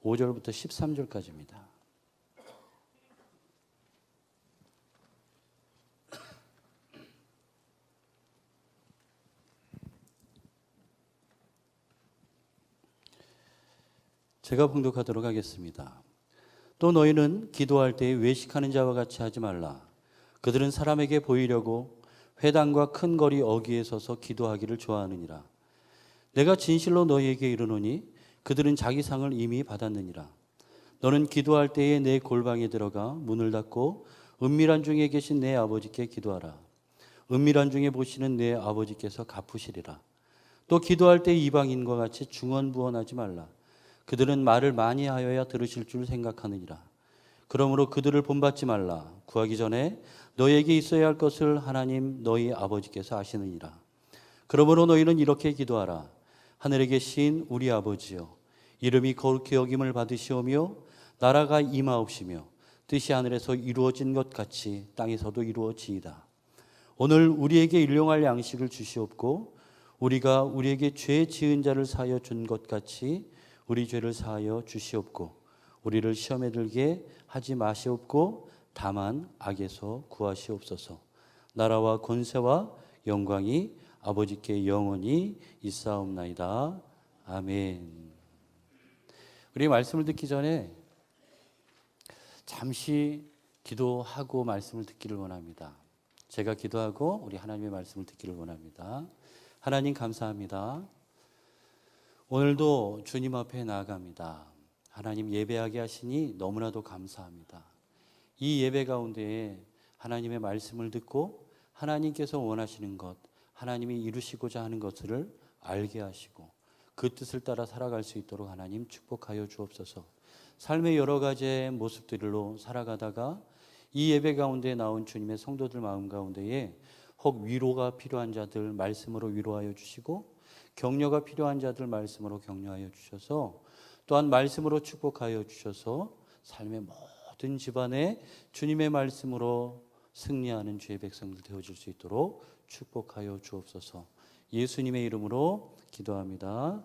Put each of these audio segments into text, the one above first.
5절부터 13절까지입니다. 제가 봉독하도록 하겠습니다. 또 너희는 기도할 때에 외식하는 자와 같이 하지 말라. 그들은 사람에게 보이려고 회당과 큰 거리 어귀에 서서 기도하기를 좋아하느니라. 내가 진실로 너희에게 이르노니 그들은 자기 상을 이미 받았느니라. 너는 기도할 때에 내 골방에 들어가 문을 닫고 은밀한 중에 계신 내 아버지께 기도하라. 은밀한 중에 보시는 내 아버지께서 갚으시리라. 또 기도할 때 이방인과 같이 중언부언하지 말라. 그들은 말을 많이 하여야 들으실 줄 생각하느니라. 그러므로 그들을 본받지 말라. 구하기 전에 너희에게 있어야 할 것을 하나님 너희 아버지께서 아시느니라. 그러므로 너희는 이렇게 기도하라. 하늘에 계신 우리 아버지여, 이름이 거룩히 여김을 받으시오며 나라가 임하옵시며 뜻이 하늘에서 이루어진 것 같이 땅에서도 이루어지이다. 오늘 우리에게 일용할 양식을 주시옵고 우리가 우리에게 죄 지은 자를 사하여 준 것 같이 우리 죄를 사하여 주시옵고 우리를 시험에 들게 하지 마시옵고 다만 악에서 구하시옵소서. 나라와 권세와 영광이 아버지께 영원히 있사옵나이다. 아멘. 우리 말씀을 듣기 전에 잠시 기도하고 말씀을 듣기를 원합니다. 제가 기도하고 우리 하나님의 말씀을 듣기를 원합니다. 하나님 감사합니다. 오늘도 주님 앞에 나아갑니다. 하나님 예배하게 하시니 너무나도 감사합니다. 이 예배 가운데에 하나님의 말씀을 듣고 하나님께서 원하시는 것, 하나님이 이루시고자 하는 것을 알게 하시고 그 뜻을 따라 살아갈 수 있도록 하나님 축복하여 주옵소서. 삶의 여러 가지의 모습들로 살아가다가 이 예배 가운데 나온 주님의 성도들 마음 가운데에 혹 위로가 필요한 자들 말씀으로 위로하여 주시고 격려가 필요한 자들 말씀으로 격려하여 주셔서 또한 말씀으로 축복하여 주셔서 삶의 모든 집안에 주님의 말씀으로 승리하는 주의 백성들 되어질 수 있도록 축복하여 주옵소서. 예수님의 이름으로 기도합니다.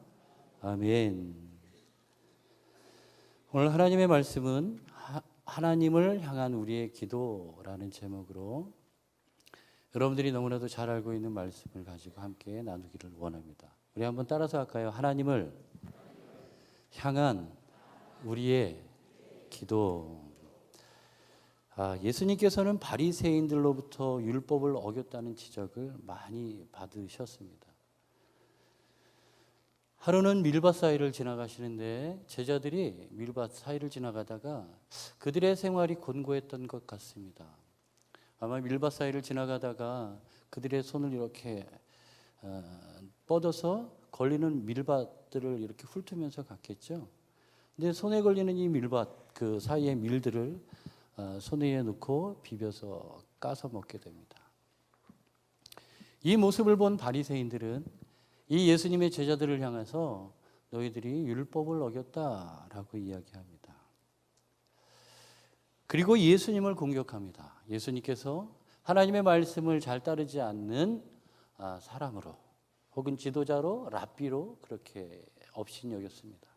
아멘. 오늘 하나님의 말씀은 하나님을 향한 우리의 기도라는 제목으로 여러분들이 너무나도 잘 알고 있는 말씀을 가지고 함께 나누기를 원합니다. 우리 한번 따라서 할까요? 하나님을 향한 우리의 기도. 예수님께서는 바리새인들로부터 율법을 어겼다는 지적을 많이 받으셨습니다. 하루는 밀밭 사이를 지나가시는데 제자들이 밀밭 사이를 지나가다가 그들의 생활이 곤고했던 것 같습니다. 아마 밀밭 사이를 지나가다가 그들의 손을 이렇게 뻗어서 걸리는 밀밭들을 이렇게 훑으면서 갔겠죠. 근데 손에 걸리는 이 밀밭 그 사이의 밀들을 손에 넣고 비벼서 까서 먹게 됩니다. 이 모습을 본 바리새인들은 이 예수님의 제자들을 향해서 너희들이 율법을 어겼다라고 이야기합니다. 그리고 예수님을 공격합니다. 예수님께서 하나님의 말씀을 잘 따르지 않는 사람으로 혹은 지도자로 랍비로 그렇게 업신여겼습니다.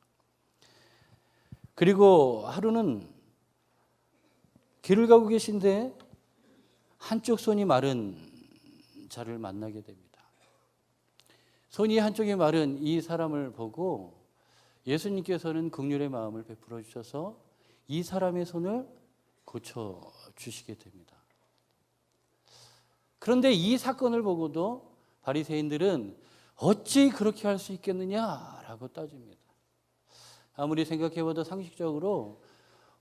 그리고 하루는 길을 가고 계신데 한쪽 손이 마른 자를 만나게 됩니다. 손이 한쪽이 마른 이 사람을 보고 예수님께서는 긍휼의 마음을 베풀어 주셔서 이 사람의 손을 고쳐주시게 됩니다. 그런데 이 사건을 보고도 바리새인들은 어찌 그렇게 할 수 있겠느냐라고 따집니다. 아무리 생각해봐도 상식적으로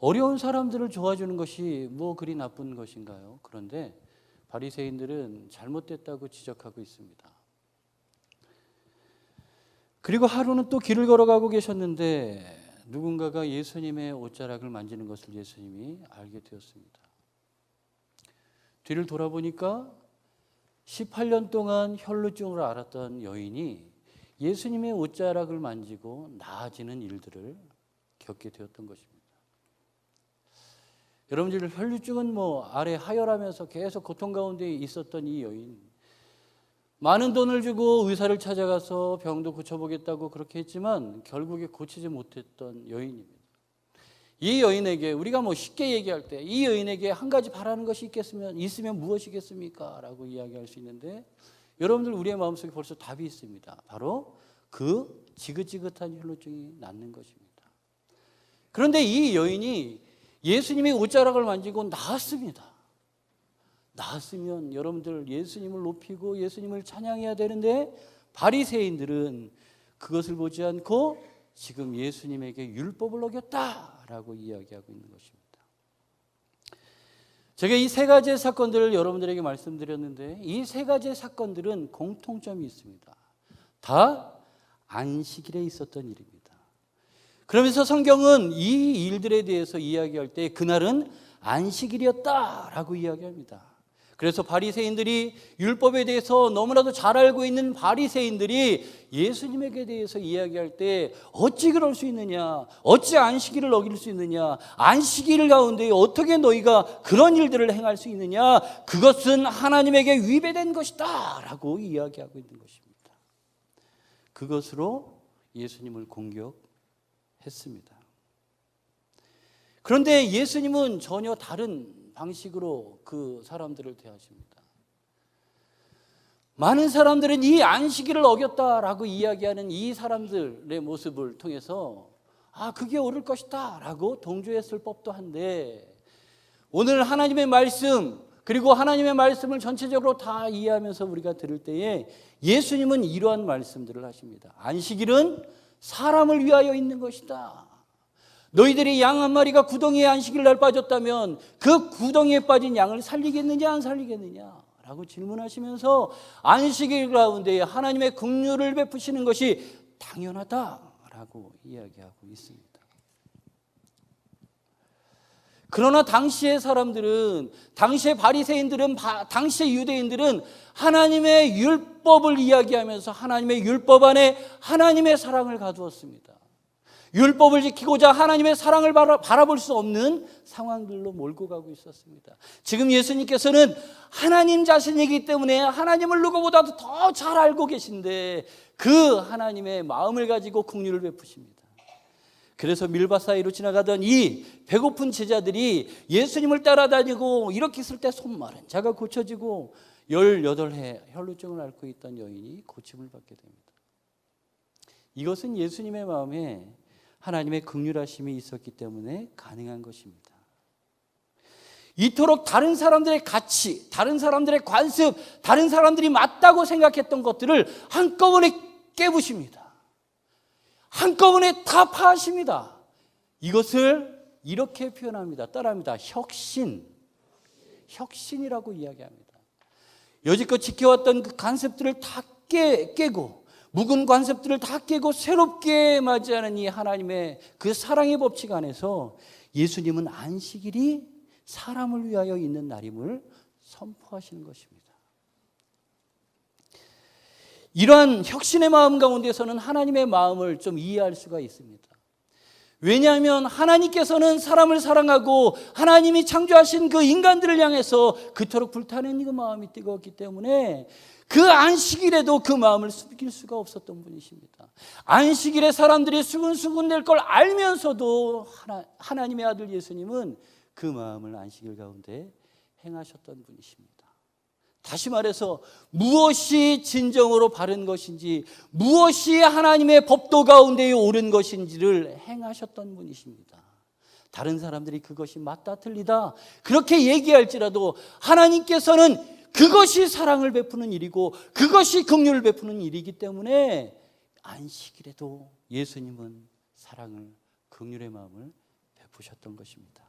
어려운 사람들을 도와주는 것이 뭐 그리 나쁜 것인가요? 그런데 바리새인들은 잘못됐다고 지적하고 있습니다. 그리고 하루는 또 길을 걸어가고 계셨는데 누군가가 예수님의 옷자락을 만지는 것을 예수님이 알게 되었습니다. 뒤를 돌아보니까 18년 동안 혈루증으로 앓았던 여인이 예수님의 옷자락을 만지고 나아지는 일들을 겪게 되었던 것입니다. 여러분들 혈루증은 아래 하혈하면서 계속 고통 가운데 있었던 이 여인, 많은 돈을 주고 의사를 찾아가서 병도 고쳐보겠다고 그렇게 했지만 결국에 고치지 못했던 여인입니다. 이 여인에게 우리가 쉽게 얘기할 때 이 여인에게 한 가지 바라는 것이 있으면 무엇이겠습니까? 라고 이야기할 수 있는데 여러분들 우리의 마음속에 벌써 답이 있습니다. 바로 그 지긋지긋한 혈루증이 낫는 것입니다. 그런데 이 여인이 예수님의 옷자락을 만지고 나았습니다. 나았으면 여러분들 예수님을 높이고 예수님을 찬양해야 되는데 바리새인들은 그것을 보지 않고 지금 예수님에게 율법을 어겼다라고 이야기하고 있는 것입니다. 제가 이 세 가지의 사건들을 여러분들에게 말씀드렸는데 이 세 가지의 사건들은 공통점이 있습니다. 다 안식일에 있었던 일입니다. 그러면서 성경은 이 일들에 대해서 이야기할 때 그날은 안식일이었다라고 이야기합니다. 그래서 바리새인들이 율법에 대해서 너무나도 잘 알고 있는 바리새인들이 예수님에게 대해서 이야기할 때 어찌 그럴 수 있느냐, 어찌 안식일을 어길 수 있느냐, 안식일 가운데 어떻게 너희가 그런 일들을 행할 수 있느냐, 그것은 하나님에게 위배된 것이다 라고 이야기하고 있는 것입니다. 그것으로 예수님을 공격했습니다. 그런데 예수님은 전혀 다른 방식으로 그 사람들을 대하십니다. 많은 사람들은 이 안식일을 어겼다라고 이야기하는 이 사람들의 모습을 통해서 그게 옳을 것이다 라고 동조했을 법도 한데 오늘 하나님의 말씀 그리고 하나님의 말씀을 전체적으로 다 이해하면서 우리가 들을 때에 예수님은 이러한 말씀들을 하십니다. 안식일은 사람을 위하여 있는 것이다. 너희들이 양 한 마리가 구덩이에 안식일 날 빠졌다면 그 구덩이에 빠진 양을 살리겠느냐 안 살리겠느냐 라고 질문하시면서 안식일 가운데 하나님의 긍휼을 베푸시는 것이 당연하다라고 이야기하고 있습니다. 그러나 당시의 사람들은, 당시의 바리새인들은, 당시의 유대인들은 하나님의 율법을 이야기하면서 하나님의 율법 안에 하나님의 사랑을 가두었습니다. 율법을 지키고자 하나님의 사랑을 바라볼 수 없는 상황들로 몰고 가고 있었습니다. 지금 예수님께서는 하나님 자신이기 때문에 하나님을 누구보다도 더 잘 알고 계신데 그 하나님의 마음을 가지고 긍휼을 베푸십니다. 그래서 밀밭 사이로 지나가던 이 배고픈 제자들이 예수님을 따라다니고 이렇게 있을 때 손마른 자가 고쳐지고 18해 혈루증을 앓고 있던 여인이 고침을 받게 됩니다. 이것은 예수님의 마음에 하나님의 긍휼하심이 있었기 때문에 가능한 것입니다. 이토록 다른 사람들의 가치, 다른 사람들의 관습, 다른 사람들이 맞다고 생각했던 것들을 한꺼번에 깨부십니다. 한꺼번에 다 파하십니다. 이것을 이렇게 표현합니다. 따라합니다. 혁신이라고 이야기합니다. 여지껏 지켜왔던 그 관습들을 다 깨고 묵은 관습들을 다 깨고 새롭게 맞이하는 이 하나님의 그 사랑의 법칙 안에서 예수님은 안식일이 사람을 위하여 있는 날임을 선포하시는 것입니다. 이러한 혁신의 마음 가운데서는 하나님의 마음을 좀 이해할 수가 있습니다. 왜냐하면 하나님께서는 사람을 사랑하고 하나님이 창조하신 그 인간들을 향해서 그토록 불타는 그 마음이 뜨거웠기 때문에 그 안식일에도 그 마음을 숨길 수가 없었던 분이십니다. 안식일에 사람들이 수근수근 될 걸 알면서도 하나님의 아들 예수님은 그 마음을 안식일 가운데 행하셨던 분이십니다. 다시 말해서 무엇이 진정으로 바른 것인지 무엇이 하나님의 법도 가운데 옳은 것인지를 행하셨던 분이십니다. 다른 사람들이 그것이 맞다 틀리다 그렇게 얘기할지라도 하나님께서는 그것이 사랑을 베푸는 일이고 그것이 긍휼을 베푸는 일이기 때문에 안식일에도 예수님은 사랑을 긍휼의 마음을 베푸셨던 것입니다.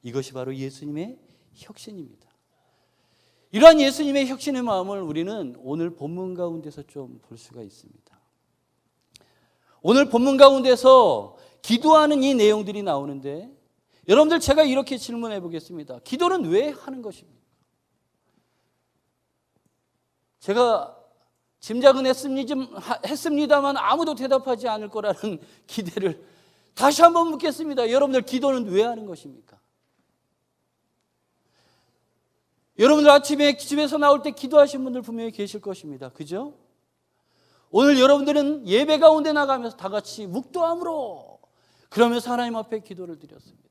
이것이 바로 예수님의 혁신입니다. 이러한 예수님의 혁신의 마음을 우리는 오늘 본문 가운데서 좀 볼 수가 있습니다. 오늘 본문 가운데서 기도하는 이 내용들이 나오는데 여러분들 제가 이렇게 질문해 보겠습니다. 기도는 왜 하는 것입니까? 제가 짐작은 했습니다만 아무도 대답하지 않을 거라는 기대를 다시 한번 묻겠습니다. 여러분들 기도는 왜 하는 것입니까? 여러분들 아침에 집에서 나올 때 기도하신 분들 분명히 계실 것입니다. 그죠? 오늘 여러분들은 예배 가운데 나가면서 다 같이 묵도함으로 그러면서 하나님 앞에 기도를 드렸습니다.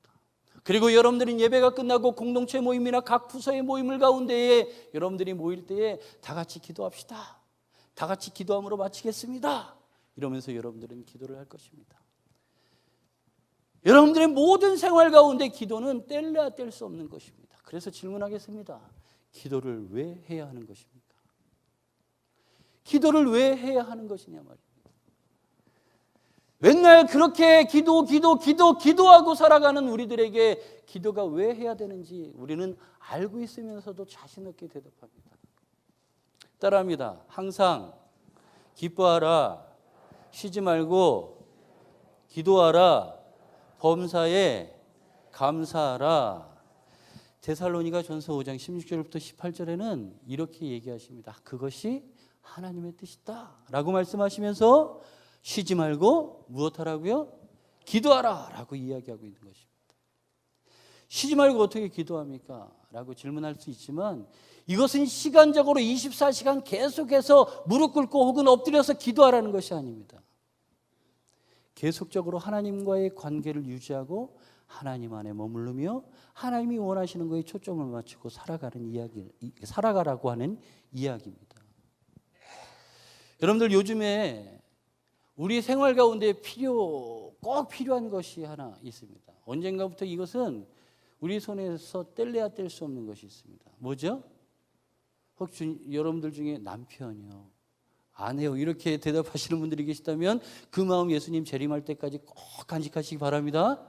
그리고 여러분들은 예배가 끝나고 공동체 모임이나 각 부서의 모임을 가운데에 여러분들이 모일 때에 다 같이 기도합시다. 다 같이 기도함으로 마치겠습니다. 이러면서 여러분들은 기도를 할 것입니다. 여러분들의 모든 생활 가운데 기도는 뗄래야 뗄 수 없는 것입니다. 그래서 질문하겠습니다. 기도를 왜 해야 하는 것입니까? 기도를 왜 해야 하는 것이냐 말입니다. 맨날 그렇게 기도하고 살아가는 우리들에게 기도가 왜 해야 되는지 우리는 알고 있으면서도 자신 없게 대답합니다. 따라합니다. 항상 기뻐하라, 쉬지 말고 기도하라, 범사에 감사하라. 데살로니가 전서 5장 16절부터 18절에는 이렇게 얘기하십니다. 그것이 하나님의 뜻이다 라고 말씀하시면서 쉬지 말고 무엇하라고요? 기도하라 라고 이야기하고 있는 것입니다. 쉬지 말고 어떻게 기도합니까? 라고 질문할 수 있지만 이것은 시간적으로 24시간 계속해서 무릎 꿇고 혹은 엎드려서 기도하라는 것이 아닙니다. 계속적으로 하나님과의 관계를 유지하고 하나님 안에 머무르며 하나님이 원하시는 것에 초점을 맞추고 살아가라고 하는 이야기입니다. 여러분들 요즘에 우리 생활 가운데 꼭 필요한 것이 하나 있습니다. 언젠가부터 이것은 우리 손에서 뗄래야 뗄 수 없는 것이 있습니다. 뭐죠? 혹시 여러분들 중에 남편이요, 아내요 이렇게 대답하시는 분들이 계시다면 그 마음 예수님 재림할 때까지 꼭 간직하시기 바랍니다.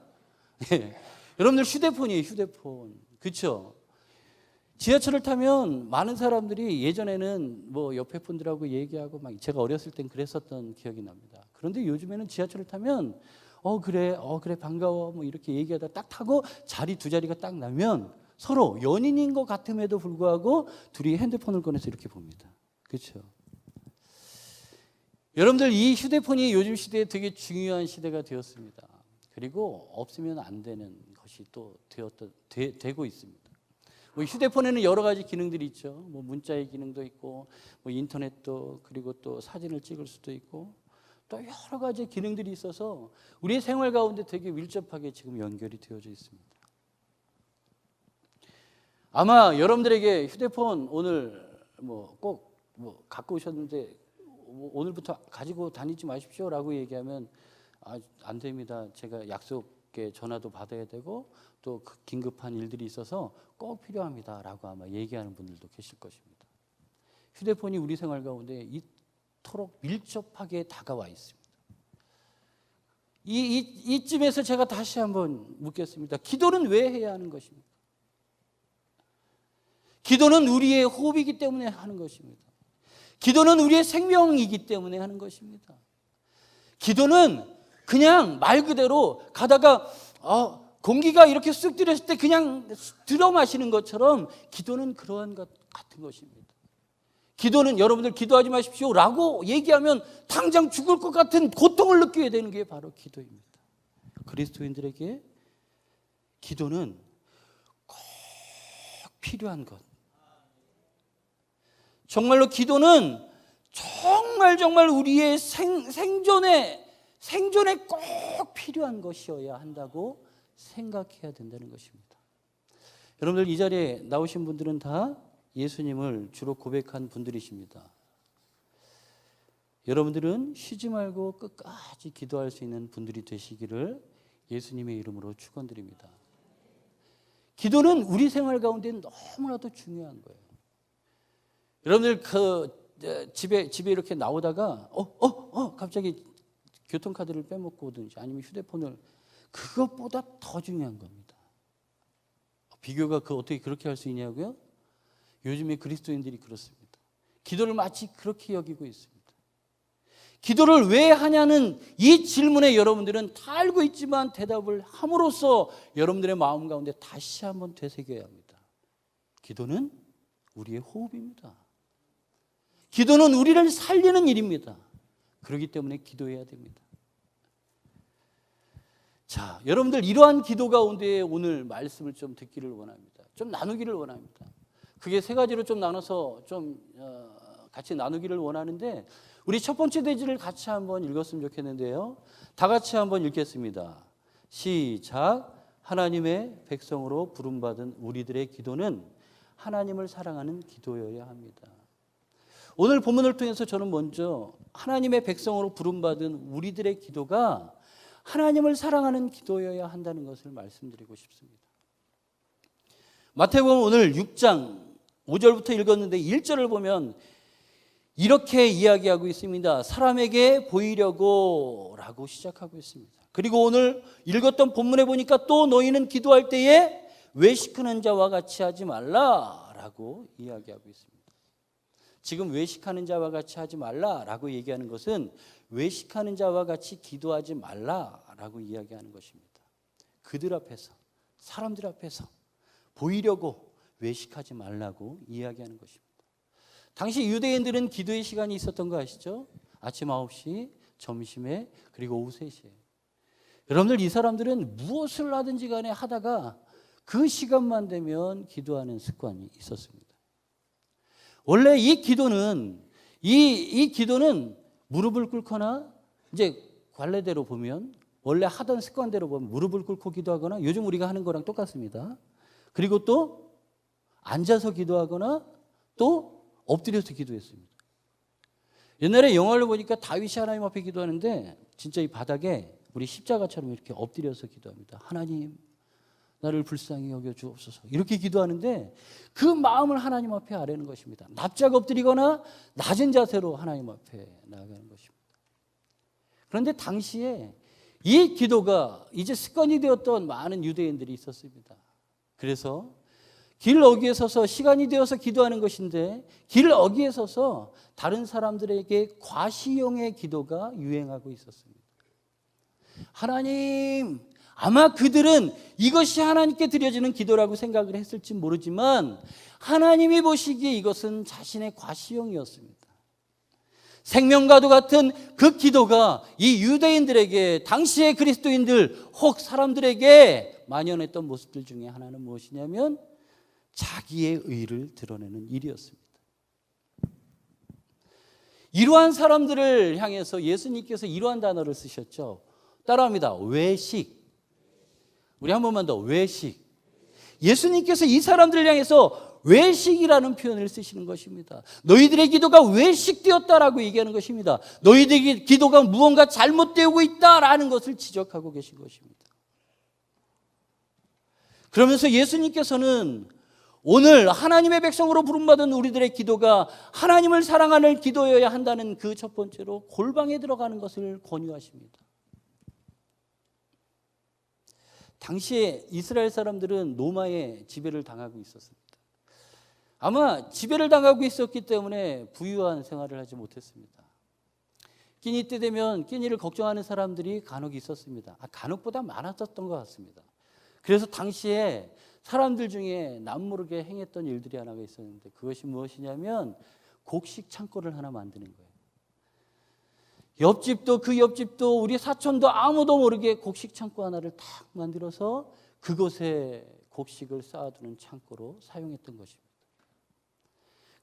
네. 여러분들 휴대폰이에요. 휴대폰. 그렇죠? 지하철을 타면 많은 사람들이 예전에는 뭐 옆에 분들하고 얘기하고 막 제가 어렸을 땐 그랬었던 기억이 납니다. 그런데 요즘에는 지하철을 타면 그래 반가워 뭐 이렇게 얘기하다 딱 타고 두 자리가 딱 나면 서로 연인인 것 같음에도 불구하고 둘이 핸드폰을 꺼내서 이렇게 봅니다. 그렇죠? 여러분들 이 휴대폰이 요즘 시대에 되게 중요한 시대가 되었습니다. 그리고 없으면 안 되는 것이 또 되고 있습니다. 뭐 휴대폰에는 여러 가지 기능들이 있죠. 뭐 문자의 기능도 있고, 뭐 인터넷도, 그리고 또 사진을 찍을 수도 있고, 또 여러 가지 기능들이 있어서 우리의 생활 가운데 되게 밀접하게 지금 연결이 되어져 있습니다. 아마 여러분들에게 휴대폰 오늘 꼭 갖고 오셨는데 오늘부터 가지고 다니지 마십시오라고 얘기하면 안 됩니다. 제가 약속에 전화도 받아야 되고 또 긴급한 일들이 있어서 꼭 필요합니다라고 아마 얘기하는 분들도 계실 것입니다. 휴대폰이 우리 생활 가운데 이토록 밀접하게 다가와 있습니다. 이쯤에서 제가 다시 한번 묻겠습니다. 기도는 왜 해야 하는 것입니까? 기도는 우리의 호흡이기 때문에 하는 것입니다. 기도는 우리의 생명이기 때문에 하는 것입니다. 기도는 그냥 말 그대로 가다가 공기가 이렇게 쑥 들였을 때 그냥 들어 마시는 것처럼 기도는 그러한 것 같은 것입니다. 기도는 여러분들 기도하지 마십시오 라고 얘기하면 당장 죽을 것 같은 고통을 느끼게 되는 게 바로 기도입니다. 그리스도인들에게 기도는 꼭 필요한 것. 정말로 기도는 정말 우리의 생존에 꼭 필요한 것이어야 한다고 생각해야 된다는 것입니다. 여러분들 이 자리에 나오신 분들은 다 예수님을 주로 고백한 분들이십니다. 여러분들은 쉬지 말고 끝까지 기도할 수 있는 분들이 되시기를 예수님의 이름으로 축원드립니다. 기도는 우리 생활 가운데 너무나도 중요한 거예요. 여러분들 집에 이렇게 나오다가 갑자기 교통카드를 빼먹고 오든지 아니면 휴대폰을, 그것보다 더 중요한 겁니다. 비교가 어떻게 그렇게 할 수 있냐고요? 요즘에 그리스도인들이 그렇습니다. 기도를 마치 그렇게 여기고 있습니다. 기도를 왜 하냐는 이 질문에 여러분들은 다 알고 있지만 대답을 함으로써 여러분들의 마음 가운데 다시 한번 되새겨야 합니다. 기도는 우리의 호흡입니다. 기도는 우리를 살리는 일입니다. 그렇기 때문에 기도해야 됩니다. 자, 여러분들 이러한 기도 가운데 오늘 말씀을 좀 듣기를 원합니다. 좀 나누기를 원합니다. 그게 세 가지로 좀 나눠서 좀 같이 나누기를 원하는데 우리 첫 번째 대지를 같이 한번 읽었으면 좋겠는데요. 다 같이 한번 읽겠습니다. 시작. 하나님의 백성으로 부름받은 우리들의 기도는 하나님을 사랑하는 기도여야 합니다. 오늘 본문을 통해서 저는 먼저 하나님의 백성으로 부름받은 우리들의 기도가 하나님을 사랑하는 기도여야 한다는 것을 말씀드리고 싶습니다. 마태복음 오늘 6장 5절부터 읽었는데 1절을 보면 이렇게 이야기하고 있습니다. 사람에게 보이려고 라고 시작하고 있습니다. 그리고 오늘 읽었던 본문에 보니까 또 너희는 기도할 때에 외식하는 자와 같이 하지 말라라고 이야기하고 있습니다. 지금 외식하는 자와 같이 하지 말라라고 얘기하는 것은 외식하는 자와 같이 기도하지 말라라고 이야기하는 것입니다. 그들 앞에서, 사람들 앞에서 보이려고 외식하지 말라고 이야기하는 것입니다. 당시 유대인들은 기도의 시간이 있었던 거 아시죠? 아침 9시, 점심에, 그리고 오후 3시에. 여러분들, 이 사람들은 무엇을 하든지 간에 하다가 그 시간만 되면 기도하는 습관이 있었습니다. 원래 이 기도는 무릎을 꿇거나, 이제 관례대로 보면 원래 하던 습관대로 보면 무릎을 꿇고 기도하거나, 요즘 우리가 하는 거랑 똑같습니다. 그리고 또 앉아서 기도하거나 또 엎드려서 기도했습니다. 옛날에 영화를 보니까 다윗이 하나님 앞에 기도하는데 진짜 이 바닥에 우리 십자가처럼 이렇게 엎드려서 기도합니다. 하나님, 나를 불쌍히 여겨 주옵소서. 이렇게 기도하는데 그 마음을 하나님 앞에 아뢰는 것입니다. 납작 엎드리거나 낮은 자세로 하나님 앞에 나아가는 것입니다. 그런데 당시에 이 기도가 이제 습관이 되었던 많은 유대인들이 있었습니다. 그래서 길 어귀에 서서 시간이 되어서 기도하는 것인데 길 어귀에 서서 다른 사람들에게 과시용의 기도가 유행하고 있었습니다. 하나님, 아마 그들은 이것이 하나님께 드려지는 기도라고 생각을 했을지 모르지만 하나님이 보시기에 이것은 자신의 과시용이었습니다. 생명과도 같은 그 기도가 이 유대인들에게, 당시의 그리스도인들 혹 사람들에게 만연했던 모습들 중에 하나는 무엇이냐면 자기의 의를 드러내는 일이었습니다. 이러한 사람들을 향해서 예수님께서 이러한 단어를 쓰셨죠. 따라합니다. 외식. 우리 한 번만 더. 외식. 예수님께서 이 사람들을 향해서 외식이라는 표현을 쓰시는 것입니다. 너희들의 기도가 외식되었다라고 얘기하는 것입니다. 너희들의 기도가 무언가 잘못되고 있다라는 것을 지적하고 계신 것입니다. 그러면서 예수님께서는 오늘 하나님의 백성으로 부름받은 우리들의 기도가 하나님을 사랑하는 기도여야 한다는 그 첫 번째로 골방에 들어가는 것을 권유하십니다. 당시에 이스라엘 사람들은 로마의 지배를 당하고 있었습니다. 아마 지배를 당하고 있었기 때문에 부유한 생활을 하지 못했습니다. 끼니 때 되면 끼니를 걱정하는 사람들이 간혹 있었습니다. 간혹보다 많았었던 것 같습니다. 그래서 당시에 사람들 중에 남모르게 행했던 일들이 하나가 있었는데 그것이 무엇이냐면 곡식 창고를 하나 만드는 거예요. 옆집도 그 옆집도 우리 사촌도 아무도 모르게 곡식 창고 하나를 탁 만들어서 그곳에 곡식을 쌓아두는 창고로 사용했던 것입니다.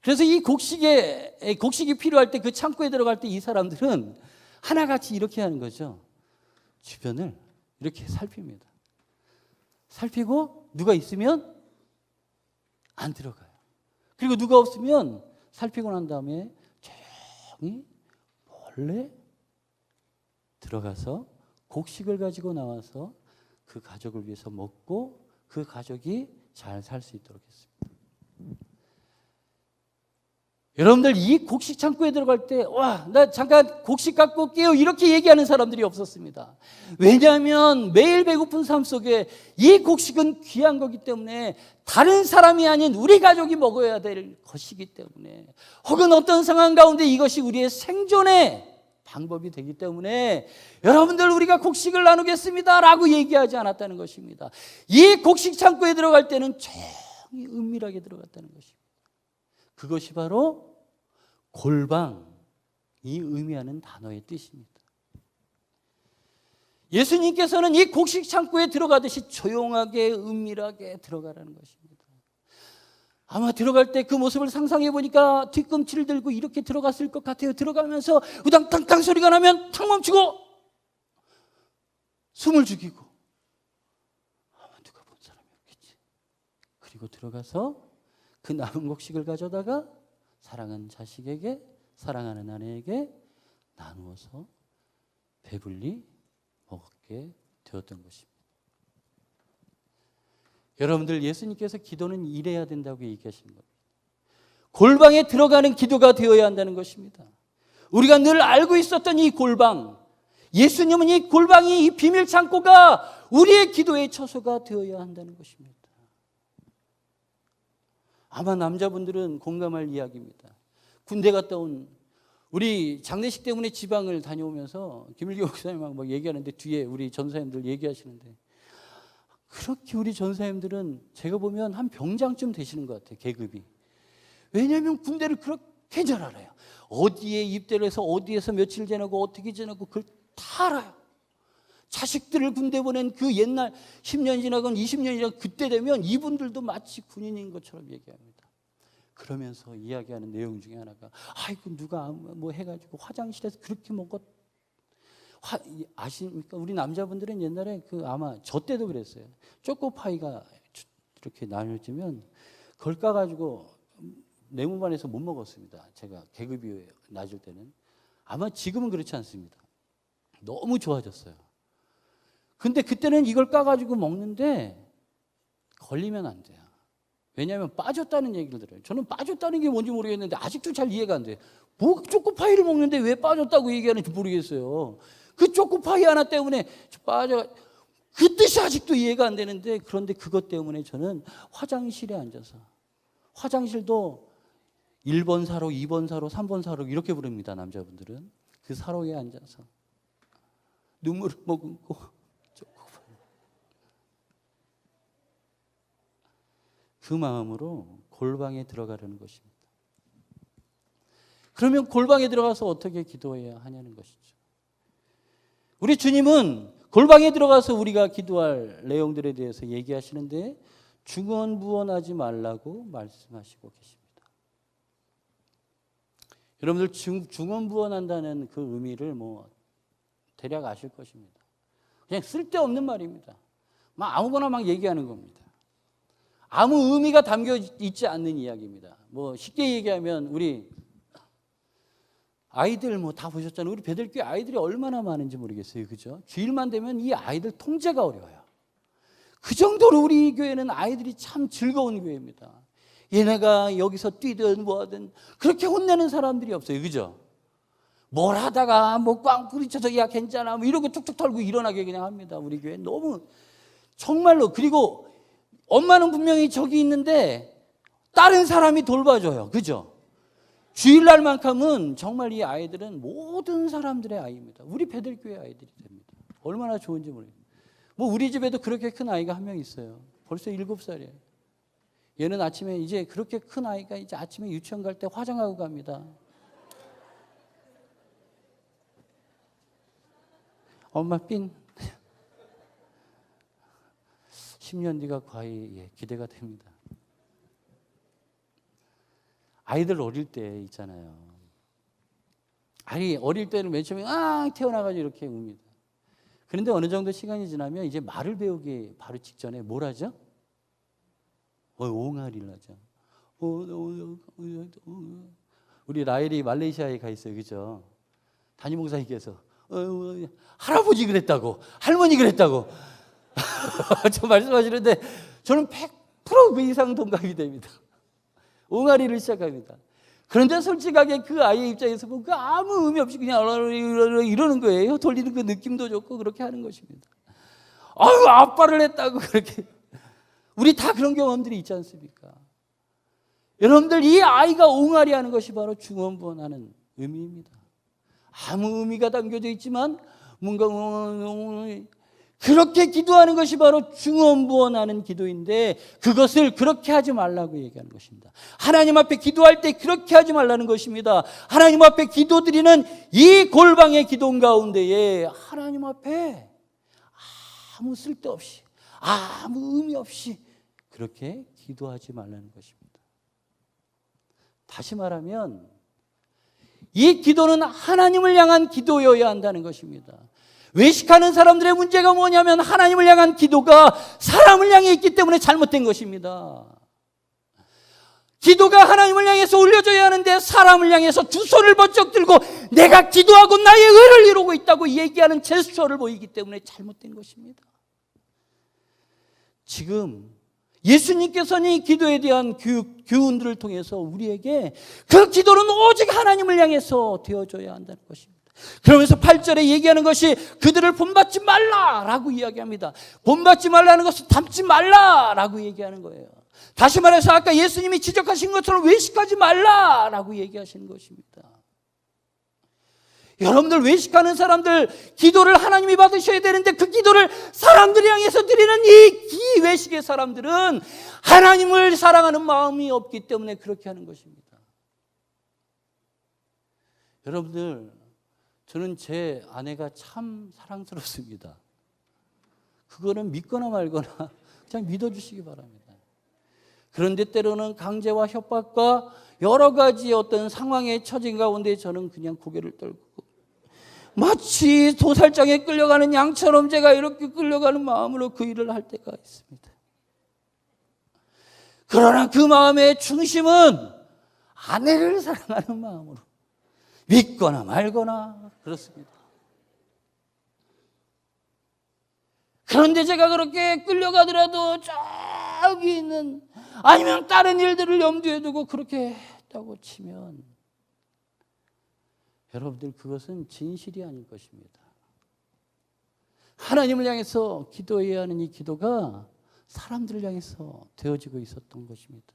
그래서 이 곡식이 필요할 때 그 창고에 들어갈 때 이 사람들은 하나같이 이렇게 하는 거죠. 주변을 이렇게 살핍니다. 살피고 누가 있으면 안 들어가요. 그리고 누가 없으면 살피고 난 다음에 조용히 몰래 들어가서 곡식을 가지고 나와서 그 가족을 위해서 먹고 그 가족이 잘 살 수 있도록 했습니다. 여러분들, 이 곡식 창고에 들어갈 때 나 잠깐 곡식 갖고 올게요 이렇게 얘기하는 사람들이 없었습니다. 왜냐하면 매일 배고픈 삶 속에 이 곡식은 귀한 거기 때문에 다른 사람이 아닌 우리 가족이 먹어야 될 것이기 때문에, 혹은 어떤 상황 가운데 이것이 우리의 생존의 방법이 되기 때문에 여러분들 우리가 곡식을 나누겠습니다 라고 얘기하지 않았다는 것입니다. 이 곡식 창고에 들어갈 때는 조용히 은밀하게 들어갔다는 것입니다. 그것이 바로 골방이 의미하는 단어의 뜻입니다. 예수님께서는 이 곡식 창고에 들어가듯이 조용하게 은밀하게 들어가라는 것입니다. 아마 들어갈 때 그 모습을 상상해 보니까 뒤꿈치를 들고 이렇게 들어갔을 것 같아요. 들어가면서 우당탕탕 소리가 나면 탁 멈추고 숨을 죽이고 그리고 들어가서 그 남은 곡식을 가져다가 사랑하는 자식에게, 사랑하는 아내에게 나누어서 배불리 먹게 되었던 것입니다. 여러분들, 예수님께서 기도는 이래야 된다고 얘기하시는 겁니다. 골방에 들어가는 기도가 되어야 한다는 것입니다. 우리가 늘 알고 있었던 이 골방, 예수님은 이 골방이, 이 비밀 창고가 우리의 기도의 처소가 되어야 한다는 것입니다. 아마 남자분들은 공감할 이야기입니다. 군대 갔다 온 우리 장례식 때문에 지방을 다녀오면서 김일기 목사님하고 막 얘기하는데 뒤에 우리 전사님들 얘기하시는데, 그렇게 우리 전사님들은 제가 보면 한 병장쯤 되시는 것 같아요, 계급이. 왜냐하면 군대를 그렇게 잘 알아요. 어디에 입대를 해서 어디에서 며칠 지내고 어떻게 지내고 그걸 다 알아요. 자식들을 군대 보낸 그 옛날 10년 지나건 20년 지나건 그때 되면 이분들도 마치 군인인 것처럼 얘기합니다. 그러면서 이야기하는 내용 중에 하나가, 아이고 누가 뭐 해가지고 화장실에서 그렇게 먹었. 아십니까? 우리 남자분들은 옛날에 아마 저 때도 그랬어요. 초코파이가 이렇게 나눠지면 그걸 까가지고 내무반에서 못 먹었습니다. 제가 계급이 낮을 때는. 아마 지금은 그렇지 않습니다. 너무 좋아졌어요. 근데 그때는 이걸 까가지고 먹는데 걸리면 안 돼요. 왜냐하면 빠졌다는 얘기를 들어요. 저는 빠졌다는 게 뭔지 모르겠는데 아직도 잘 이해가 안 돼요. 뭐 초코파이를 먹는데 왜 빠졌다고 얘기하는지 모르겠어요. 그 초코파이 하나 때문에 빠져, 그 뜻이 아직도 이해가 안 되는데, 그런데 그것 때문에 저는 화장실에 앉아서, 화장실도 1번 사로, 2번 사로, 3번 사로 이렇게 부릅니다, 남자분들은. 그 사로에 앉아서 눈물을 머금고 그 마음으로 골방에 들어가려는 것입니다. 그러면 골방에 들어가서 어떻게 기도해야 하냐는 것이죠. 우리 주님은 골방에 들어가서 우리가 기도할 내용들에 대해서 얘기하시는데 중언부언하지 말라고 말씀하시고 계십니다. 여러분들 중언부언한다는 그 의미를 대략 아실 것입니다. 그냥 쓸데없는 말입니다. 막 아무거나 막 얘기하는 겁니다. 아무 의미가 담겨 있지 않는 이야기입니다. 쉽게 얘기하면 우리 아이들 다 보셨잖아요. 우리 배들교회 아이들이 얼마나 많은지 모르겠어요. 그죠? 주일만 되면 이 아이들 통제가 어려워요. 그 정도로 우리 교회는 아이들이 참 즐거운 교회입니다. 얘네가 여기서 뛰든 뭐하든 그렇게 혼내는 사람들이 없어요. 그죠? 뭘 하다가 꽝 부딪혀서 야 괜찮아 이러고 툭툭 털고 일어나게 그냥 합니다. 우리 교회 너무 정말로. 그리고 엄마는 분명히 저기 있는데 다른 사람이 돌봐줘요. 그죠? 주일날만큼은 정말 이 아이들은 모든 사람들의 아이입니다. 우리 배들교회 아이들이 됩니다. 얼마나 좋은지 모르겠어요. 우리 집에도 그렇게 큰 아이가 한 명 있어요. 벌써 7살이에요. 얘는 아침에 이제 그렇게 큰 아이가 이제 아침에 유치원 갈 때 화장하고 갑니다. 엄마 삔. 10년 뒤가 과히 기대가 됩니다. 아이들 어릴 때 있잖아요. 아니 어릴 때는 맨 처음에 태어나가지고 이렇게 웁니다. 그런데 어느 정도 시간이 지나면 이제 말을 배우기 바로 직전에 뭘 하죠? 옹알이를 하죠. 우리 라헬이 말레이시아에 가 있어요. 그죠? 담임 목사님께서 할아버지 그랬다고, 할머니 그랬다고 저 말씀하시는데 저는 100% 그 이상 동감이 됩니다. 옹알이를 시작합니다. 그런데 솔직하게 그 아이의 입장에서 보면 아무 의미 없이 그냥 이러는 거예요. 돌리는 그 느낌도 좋고 그렇게 하는 것입니다. 아유 아빠를 했다고 그렇게. 우리 다 그런 경험들이 있지 않습니까? 여러분들 이 아이가 옹알이 하는 것이 바로 중언부언하는 의미입니다. 아무 의미가 담겨져 있지만 뭔가 그렇게 기도하는 것이 바로 중언부언하는 기도인데 그것을 그렇게 하지 말라고 얘기하는 것입니다. 하나님 앞에 기도할 때 그렇게 하지 말라는 것입니다. 하나님 앞에 기도드리는 이 골방의 기도 가운데에 하나님 앞에 아무 쓸데없이 아무 의미 없이 그렇게 기도하지 말라는 것입니다. 다시 말하면 이 기도는 하나님을 향한 기도여야 한다는 것입니다. 외식하는 사람들의 문제가 뭐냐면 하나님을 향한 기도가 사람을 향해 있기 때문에 잘못된 것입니다. 기도가 하나님을 향해서 올려져야 하는데 사람을 향해서 두 손을 번쩍 들고 내가 기도하고 나의 의를 이루고 있다고 얘기하는 제스처를 보이기 때문에 잘못된 것입니다. 지금 예수님께서는 이 기도에 대한 교훈들을 통해서 우리에게 그 기도는 오직 하나님을 향해서 되어져야 한다는 것입니다. 그러면서 8절에 얘기하는 것이 그들을 본받지 말라라고 이야기합니다. 본받지 말라는 것은 닮지 말라라고 얘기하는 거예요. 다시 말해서 아까 예수님이 지적하신 것처럼 외식하지 말라라고 얘기하시는 것입니다. 여러분들, 외식하는 사람들 기도를 하나님이 받으셔야 되는데 그 기도를 사람들이 향해서 드리는 이 외식의 사람들은 하나님을 사랑하는 마음이 없기 때문에 그렇게 하는 것입니다. 여러분들, 저는 제 아내가 참 사랑스럽습니다. 그거는 믿거나 말거나 그냥 믿어주시기 바랍니다. 그런데 때로는 강제와 협박과 여러 가지 어떤 상황에 처진 가운데 저는 그냥 고개를 떨고 마치 도살장에 끌려가는 양처럼 제가 이렇게 끌려가는 마음으로 그 일을 할 때가 있습니다. 그러나 그 마음의 중심은 아내를 사랑하는 마음으로 믿거나 말거나 그렇습니다. 그런데 제가 그렇게 끌려가더라도 저기 있는 아니면 다른 일들을 염두에 두고 그렇게 했다고 치면 여러분들, 그것은 진실이 아닐 것입니다. 하나님을 향해서 기도해야 하는 이 기도가 사람들을 향해서 되어지고 있었던 것입니다.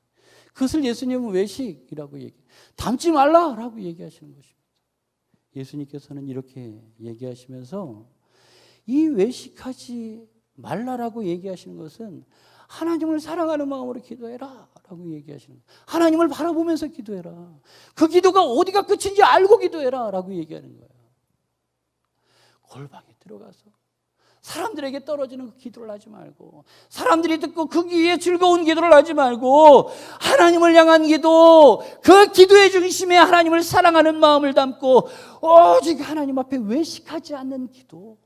그것을 예수님은 외식이라고 닮지 말라라고 얘기하시는 것입니다. 예수님께서는 이렇게 얘기하시면서 이 외식하지 말라라고 얘기하시는 것은 하나님을 사랑하는 마음으로 기도해라 라고 얘기하시는 거예요. 하나님을 바라보면서 기도해라. 그 기도가 어디가 끝인지 알고 기도해라 라고 얘기하는 거예요. 골방에 들어가서 사람들에게 떨어지는 그 기도를 하지 말고, 사람들이 듣고 그 귀에 즐거운 기도를 하지 말고, 하나님을 향한 기도, 그 기도의 중심에 하나님을 사랑하는 마음을 담고 오직 하나님 앞에 외식하지 않는 기도,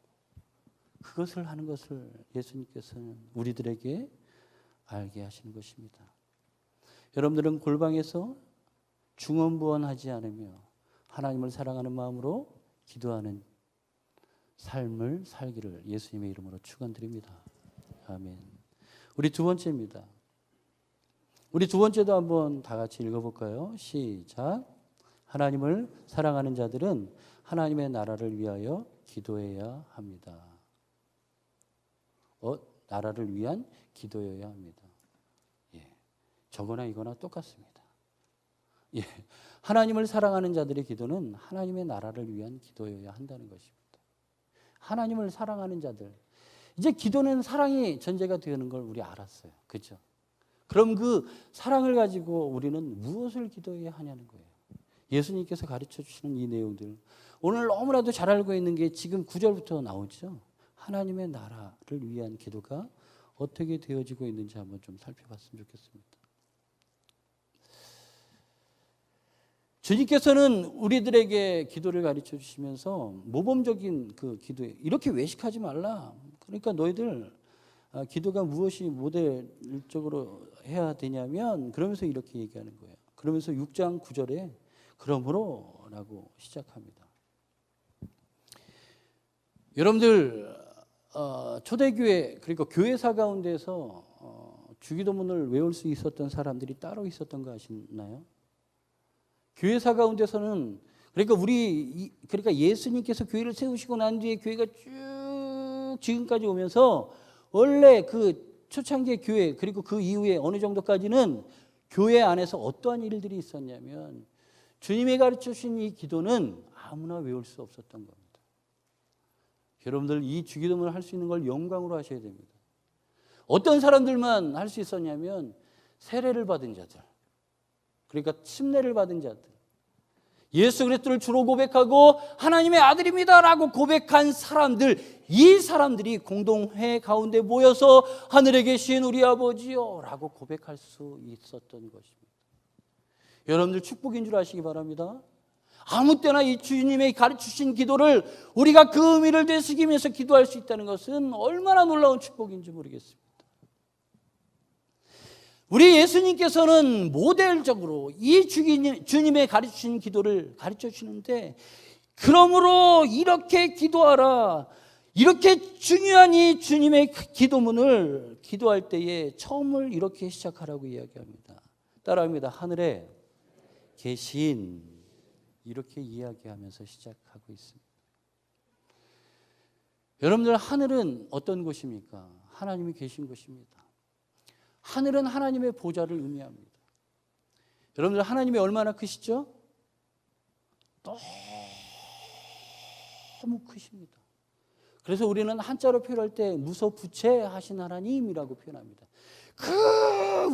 그것을 하는 것을 예수님께서는 우리들에게 알게 하시는 것입니다. 여러분들은 골방에서 중언부언하지 않으며 하나님을 사랑하는 마음으로 기도하는 삶을 살기를 예수님의 이름으로 축원드립니다. 아멘. 우리 두 번째입니다. 우리 두 번째도 한번 다 같이 읽어볼까요? 시작. 하나님을 사랑하는 자들은 하나님의 나라를 위하여 기도해야 합니다. 나라를 위한 기도여야 합니다. 예, 저거나 이거나 똑같습니다. 예, 하나님을 사랑하는 자들의 기도는 하나님의 나라를 위한 기도여야 한다는 것입니다. 하나님을 사랑하는 자들, 이제 기도는 사랑이 전제가 되는 걸 우리 알았어요. 그렇죠? 그럼 그 사랑을 가지고 우리는 무엇을 기도해야 하냐는 거예요. 예수님께서 가르쳐 주시는 이 내용들, 오늘 너무나도 잘 알고 있는 게 지금 9절부터 나오죠. 하나님의 나라를 위한 기도가 어떻게 되어지고 있는지 한번 좀 살펴봤으면 좋겠습니다. 주님께서는 우리들에게 기도를 가르쳐 주시면서 모범적인 그 기도에 이렇게 외식하지 말라. 그러니까 너희들 기도가 무엇이 모델적으로 해야 되냐면, 그러면서 이렇게 얘기하는 거예요. 그러면서 6장 9절에 그러므로 라고 시작합니다. 여러분들, 초대교회, 그러니까 교회사 가운데서 주기도문을 외울 수 있었던 사람들이 따로 있었던 거 아시나요? 교회사 가운데서는, 그러니까 예수님께서 교회를 세우시고 난 뒤에 교회가 쭉 지금까지 오면서 원래 그 초창기의 교회, 그리고 그 이후에 어느 정도까지는 교회 안에서 어떠한 일들이 있었냐면, 주님이 가르쳐 주신 이 기도는 아무나 외울 수 없었던 겁니다. 여러분들, 이 주기도문을 할 수 있는 걸 영광으로 하셔야 됩니다. 어떤 사람들만 할 수 있었냐면 세례를 받은 자들, 그러니까 침례를 받은 자들, 예수 그리스도를 주로 고백하고 하나님의 아들입니다라고 고백한 사람들, 이 사람들이 공동회 가운데 모여서 하늘에 계신 우리 아버지요라고 고백할 수 있었던 것입니다. 여러분들, 축복인 줄 아시기 바랍니다. 아무 때나 이 주님의 가르치신 기도를 우리가 그 의미를 되새기면서 기도할 수 있다는 것은 얼마나 놀라운 축복인지 모르겠습니다. 우리 예수님께서는 모델적으로 이 주님의 가르치신 기도를 가르쳐 주시는데, 그러므로 이렇게 기도하라, 이렇게 중요한 이 주님의 기도문을 기도할 때에 처음을 이렇게 시작하라고 이야기합니다. 따라합니다. 하늘에 계신, 이렇게 이야기하면서 시작하고 있습니다. 여러분들, 하늘은 어떤 곳입니까? 하나님이 계신 곳입니다. 하늘은 하나님의 보좌를 의미합니다. 여러분들, 하나님이 얼마나 크시죠? 너무 크십니다. 그래서 우리는 한자로 표현할 때 무소부채하신 하나님이라고 표현합니다.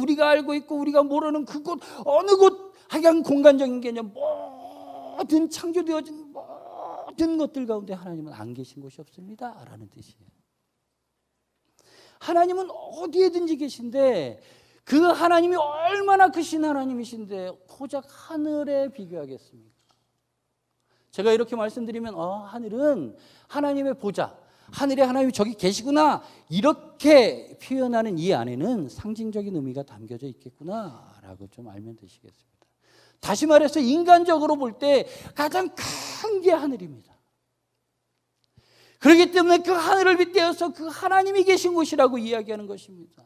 우리가 알고 있고 우리가 모르는 그곳, 어느 곳, 하여간 공간적인 개념, 모든 창조되어진 모든 것들 가운데 하나님은 안 계신 곳이 없습니다 라는 뜻이에요. 하나님은 어디에든지 계신데, 그 하나님이 얼마나 크신 하나님이신데 고작 하늘에 비교하겠습니까? 제가 이렇게 말씀드리면 하늘은 하나님의 보좌, 하늘에 하나님이 저기 계시구나, 이렇게 표현하는 이 안에는 상징적인 의미가 담겨져 있겠구나라고 좀 알면 되시겠습니다. 다시 말해서 인간적으로 볼 때 가장 큰 게 하늘입니다. 그렇기 때문에 그 하늘을 빗대어서 그 하나님이 계신 곳이라고 이야기하는 것입니다.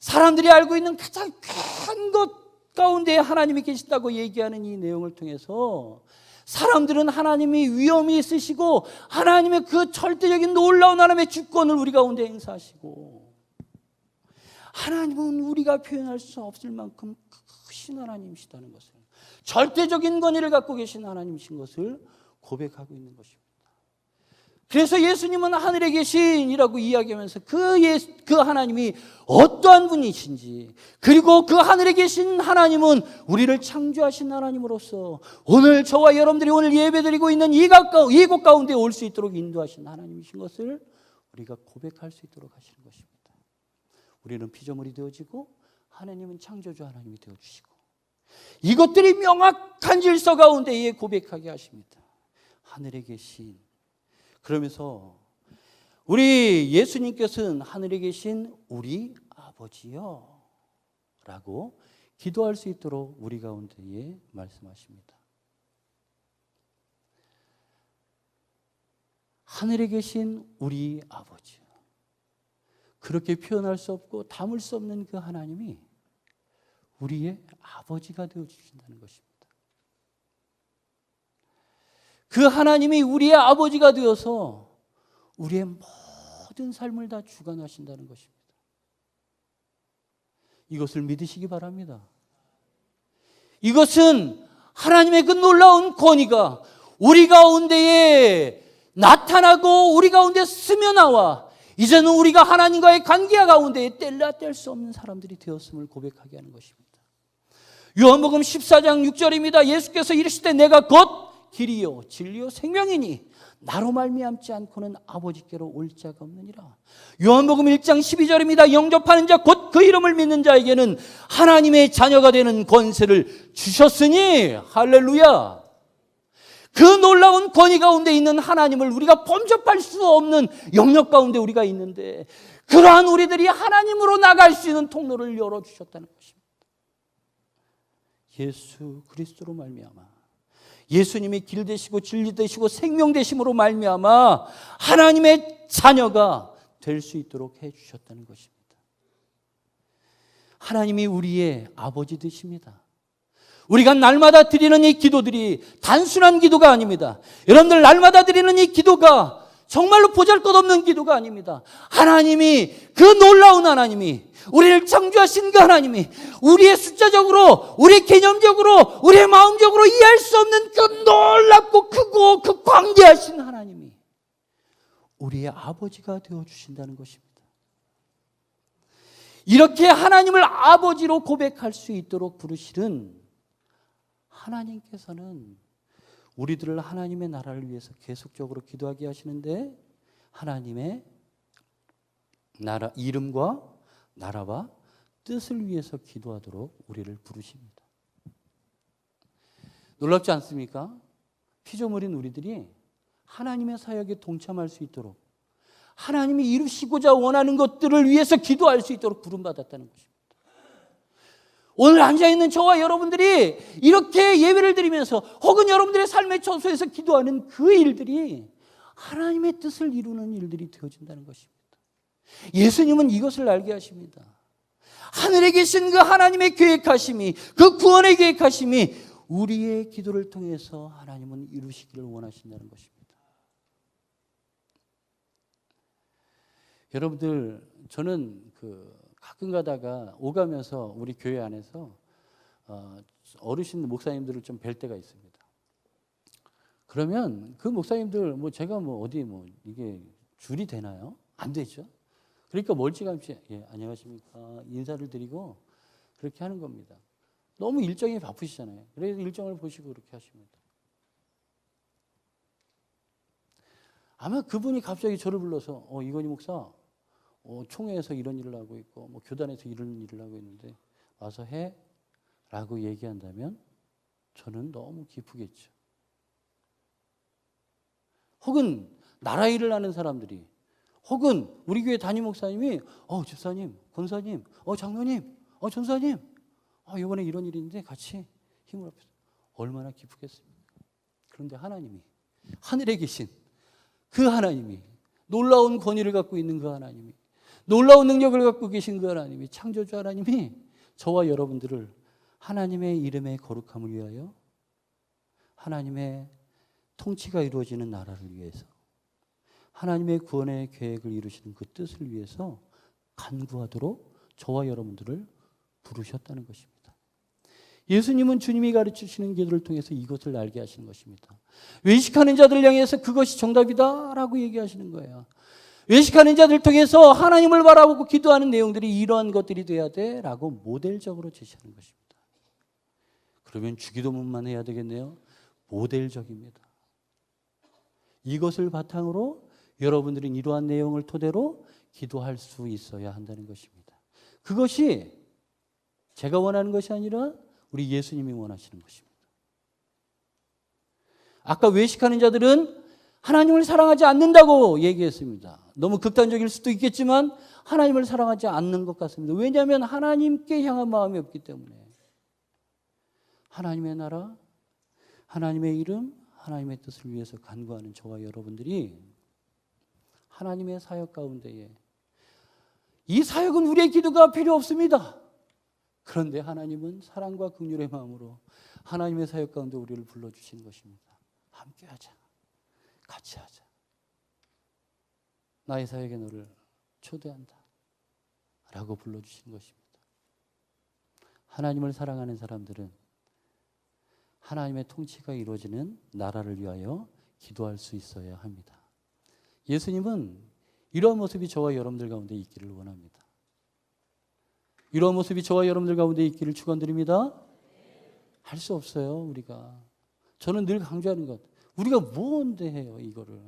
사람들이 알고 있는 가장 큰 것 가운데 하나님이 계시다고 얘기하는 이 내용을 통해서 사람들은 하나님이 위엄이 있으시고 하나님의 그 절대적인 놀라운 하나님의 주권을 우리 가운데 행사하시고, 하나님은 우리가 표현할 수 없을 만큼 크신 하나님이시다는 것을, 절대적인 권위를 갖고 계신 하나님이신 것을 고백하고 있는 것입니다. 그래서 예수님은 하늘에 계신이라고 이야기하면서 그 하나님이 어떠한 분이신지, 그리고 그 하늘에 계신 하나님은 우리를 창조하신 하나님으로서 오늘 저와 여러분들이 오늘 예배드리고 있는 이곳 가운데 올 수 있도록 인도하신 하나님이신 것을 우리가 고백할 수 있도록 하시는 것입니다. 우리는 피조물이 되어지고 하나님은 창조주 하나님이 되어주시고, 이것들이 명확한 질서 가운데에 고백하게 하십니다. 하늘에 계신, 그러면서 우리 예수님께서는 하늘에 계신 우리 아버지요 라고 기도할 수 있도록 우리 가운데에 말씀하십니다. 하늘에 계신 우리 아버지, 그렇게 표현할 수 없고 담을 수 없는 그 하나님이 우리의 아버지가 되어주신다는 것입니다. 그 하나님이 우리의 아버지가 되어서 우리의 모든 삶을 다 주관하신다는 것입니다. 이것을 믿으시기 바랍니다. 이것은 하나님의 그 놀라운 권위가 우리 가운데에 나타나고 우리 가운데 스며나와 이제는 우리가 하나님과의 관계 가운데에 뗄래야 뗄 수 없는 사람들이 되었음을 고백하게 하는 것입니다. 요한복음 14장 6절입니다. 예수께서 이르시되 내가 곧 길이요 진리요 생명이니 나로 말미암지 않고는 아버지께로 올 자가 없느니라. 요한복음 1장 12절입니다. 영접하는 자 곧 그 이름을 믿는 자에게는 하나님의 자녀가 되는 권세를 주셨으니, 할렐루야. 그 놀라운 권위 가운데 있는 하나님을 우리가 범접할 수 없는 영역 가운데 우리가 있는데, 그러한 우리들이 하나님으로 나갈 수 있는 통로를 열어주셨다는 것입니다. 예수 그리스도로 말미암아, 예수님이 길 되시고 진리 되시고 생명 되심으로 말미암아 하나님의 자녀가 될 수 있도록 해주셨다는 것입니다. 하나님이 우리의 아버지 되십니다. 우리가 날마다 드리는 이 기도들이 단순한 기도가 아닙니다. 여러분들, 날마다 드리는 이 기도가 정말로 보잘것없는 기도가 아닙니다. 하나님이, 그 놀라운 하나님이, 우리를 창조하신 그 하나님이 우리의 숫자적으로, 우리의 개념적으로, 우리의 마음적으로 이해할 수 없는 그 놀랍고 크고 그 광대하신 하나님이 우리의 아버지가 되어주신다는 것입니다. 이렇게 하나님을 아버지로 고백할 수 있도록 부르시는 하나님께서는 우리들을 하나님의 나라를 위해서 계속적으로 기도하게 하시는데, 하나님의 나라, 이름과 나라와 뜻을 위해서 기도하도록 우리를 부르십니다. 놀랍지 않습니까? 피조물인 우리들이 하나님의 사역에 동참할 수 있도록, 하나님이 이루시고자 원하는 것들을 위해서 기도할 수 있도록 부름받았다는 것입니다. 오늘 앉아있는 저와 여러분들이 이렇게 예배를 드리면서 혹은 여러분들의 삶의 처소에서 기도하는 그 일들이 하나님의 뜻을 이루는 일들이 되어진다는 것입니다. 예수님은 이것을 알게 하십니다. 하늘에 계신 그 하나님의 계획하심이, 그 구원의 계획하심이 우리의 기도를 통해서 하나님은 이루시기를 원하신다는 것입니다. 여러분들, 저는 가끔 가다가 오가면서 우리 교회 안에서 어르신 목사님들을 좀 뵐 때가 있습니다. 그러면 그 목사님들 제가 어디 이게 줄이 되나요? 안 되죠. 그러니까 멀찌감치 안녕하십니까 인사를 드리고 그렇게 하는 겁니다. 너무 일정이 바쁘시잖아요. 그래서 일정을 보시고 그렇게 하십니다. 아마 그분이 갑자기 저를 불러서 이건희 목사 총회에서 이런 일을 하고 있고 교단에서 이런 일을 하고 있는데 와서 해 라고 얘기한다면 저는 너무 기쁘겠죠. 혹은 나라 일을 하는 사람들이, 혹은 우리 교회 담임 목사님이 집사님, 권사님, 장로님, 전사님 이번에 이런 일이 있는데 같이 힘을 합시다. 얼마나 기쁘겠습니까? 그런데 하나님이, 하늘에 계신 그 하나님이, 놀라운 권위를 갖고 있는 그 하나님이, 놀라운 능력을 갖고 계신 그 하나님이, 창조주 하나님이 저와 여러분들을 하나님의 이름의 거룩함을 위하여, 하나님의 통치가 이루어지는 나라를 위해서, 하나님의 구원의 계획을 이루시는 그 뜻을 위해서 간구하도록 저와 여러분들을 부르셨다는 것입니다. 예수님은 주님이 가르치시는 기도를 통해서 이것을 알게 하시는 것입니다. 외식하는 자들 향해서 그것이 정답이다라고 얘기하시는 거예요. 외식하는 자들 통해서 하나님을 바라보고 기도하는 내용들이 이러한 것들이 돼야 돼라고 모델적으로 제시하는 것입니다. 그러면 주기도문만 해야 되겠네요. 모델적입니다. 이것을 바탕으로 여러분들은 이러한 내용을 토대로 기도할 수 있어야 한다는 것입니다. 그것이 제가 원하는 것이 아니라 우리 예수님이 원하시는 것입니다. 아까 외식하는 자들은 하나님을 사랑하지 않는다고 얘기했습니다. 너무 극단적일 수도 있겠지만 하나님을 사랑하지 않는 것 같습니다. 왜냐하면 하나님께 향한 마음이 없기 때문에. 하나님의 나라, 하나님의 이름, 하나님의 뜻을 위해서 간구하는 저와 여러분들이 하나님의 사역 가운데에, 이 사역은 우리의 기도가 필요 없습니다. 그런데 하나님은 사랑과 긍휼의 마음으로 하나님의 사역 가운데 우리를 불러주시는 것입니다. 함께 하자. 같이 하자. 나의 사역에 너를 초대한다. 라고 불러주시는 것입니다. 하나님을 사랑하는 사람들은 하나님의 통치가 이루어지는 나라를 위하여 기도할 수 있어야 합니다. 예수님은 이러한 모습이 저와 여러분들 가운데 있기를 원합니다. 이러한 모습이 저와 여러분들 가운데 있기를 축원드립니다. 할 수 없어요, 우리가. 저는 늘 강조하는 것. 우리가 뭔데 해요, 이거를.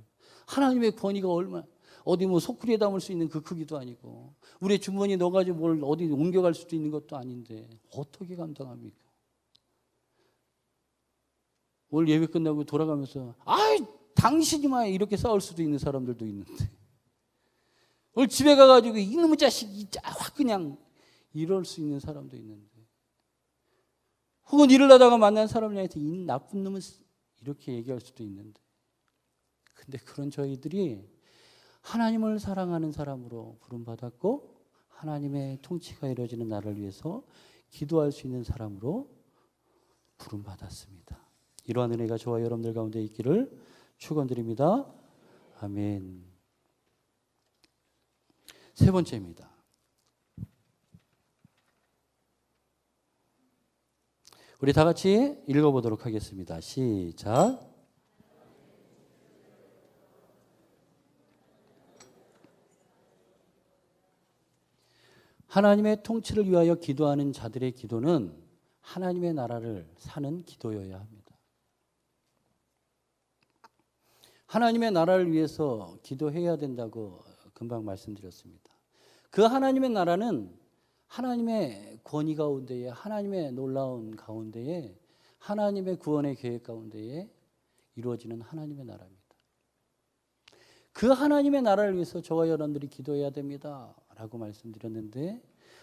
하나님의 권위가 얼마나, 어디 소쿠리에 담을 수 있는 그 크기도 아니고, 우리의 주머니에 넣어가지고 뭘 어디 옮겨갈 수도 있는 것도 아닌데, 어떻게 감당합니까? 오늘 예배 끝나고 돌아가면서, 당신이만 이렇게 싸울 수도 있는 사람들도 있는데, 오늘 집에 가가지고 이놈의 자식이 확 그냥 이럴 수 있는 사람도 있는데, 혹은 일을 하다가 만난 사람을 향해서 이 나쁜 놈은 이렇게 얘기할 수도 있는데, 근데 그런 저희들이 하나님을 사랑하는 사람으로 부름받았고 하나님의 통치가 이루어지는 나라를 위해서 기도할 수 있는 사람으로 부름받았습니다. 이러한 은혜가 저와 여러분들 가운데 있기를 축원드립니다. 아멘. 세 번째입니다. 우리 다 같이 읽어보도록 하겠습니다. 시작. 하나님의 통치를 위하여 기도하는 자들의 기도는 하나님의 나라를 사는 기도여야 합니다. 하나님의 나라를 위해서 기도해야 된다고 금방 말씀드렸습니다. 그 하나님의 나라는 하나님의 권위 가운데에, 하나님의 놀라운 가운데에, 하나님의 구원의 계획 가운데에 이루어지는 하나님의 나라입니다. 그 하나님의 나라를 위해서 저와 여러분들이 기도해야 됩니다 라고 말씀드렸는데,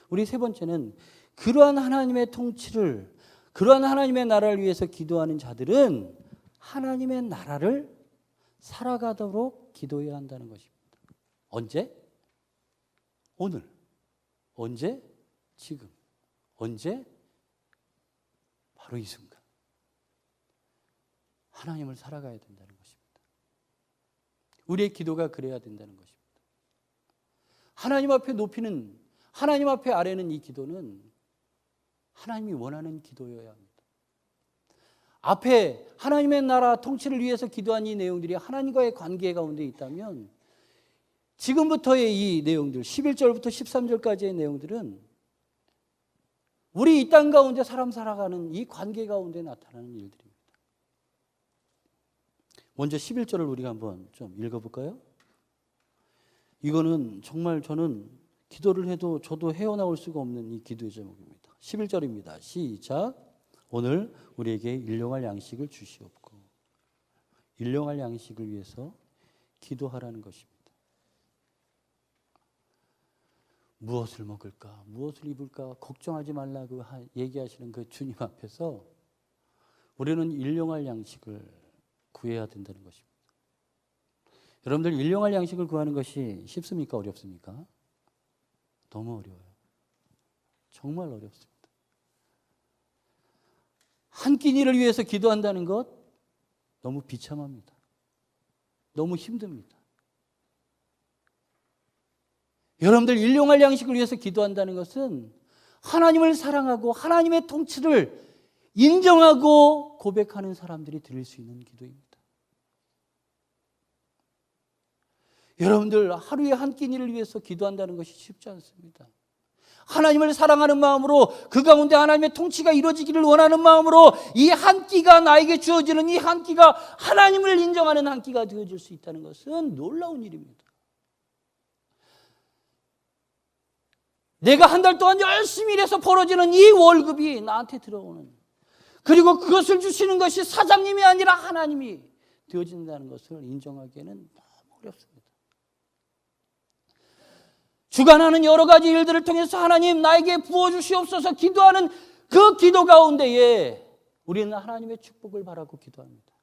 우리 세 번째는 그러한 하나님의 통치를, 그러한 하나님의 나라를 위해서 기도하는 자들은 하나님의 나라를 살아가도록 기도해야 한다는 것입니다. 언제? 오늘. 언제? 지금. 언제? 바로 이 순간. 하나님을 살아가야 된다는 것입니다. 우리의 기도가 그래야 된다는 것입니다. 하나님 앞에 높이는, 하나님 앞에 아뢰는 이 기도는 하나님이 원하는 기도여야 합니다. 앞에 하나님의 나라 통치를 위해서 기도한 이 내용들이 하나님과의 관계 가운데 있다면 지금부터의 이 내용들, 11절부터 13절까지의 내용들은 우리 이 땅 가운데 사람 살아가는 이 관계 가운데 나타나는 일들입니다. 먼저 11절을 우리가 한번 좀 읽어볼까요? 이거는 정말 저는 기도를 해도 저도 헤어나올 수가 없는 이 기도의 제목입니다. 11절입니다. 시작. 오늘 우리에게 일용할 양식을 주시옵고. 일용할 양식을 위해서 기도하라는 것입니다. 무엇을 먹을까, 무엇을 입을까 걱정하지 말라고 얘기하시는 그 주님 앞에서 우리는 일용할 양식을 구해야 된다는 것입니다. 여러분들 일용할 양식을 구하는 것이 쉽습니까? 어렵습니까? 너무 어려워요. 정말 어렵습니다. 한 끼니를 위해서 기도한다는 것 너무 비참합니다. 너무 힘듭니다. 여러분들 일용할 양식을 위해서 기도한다는 것은 하나님을 사랑하고 하나님의 통치를 인정하고 고백하는 사람들이 드릴 수 있는 기도입니다. 여러분들 하루에 한 끼니를 위해서 기도한다는 것이 쉽지 않습니다. 하나님을 사랑하는 마음으로 그 가운데 하나님의 통치가 이루어지기를 원하는 마음으로 이 한 끼가 나에게 주어지는 이 한 끼가 하나님을 인정하는 한 끼가 되어질 수 있다는 것은 놀라운 일입니다. 내가 한 달 동안 열심히 일해서 벌어지는 이 월급이 나한테 들어오는, 그리고 그것을 주시는 것이 사장님이 아니라 하나님이 되어진다는 것을 인정하기에는 너무 어렵습니다. 주관하는 여러 가지 일들을 통해서 하나님 나에게 부어주시옵소서 기도하는 그 기도 가운데에 우리는 하나님의 축복을 바라고 기도합니다.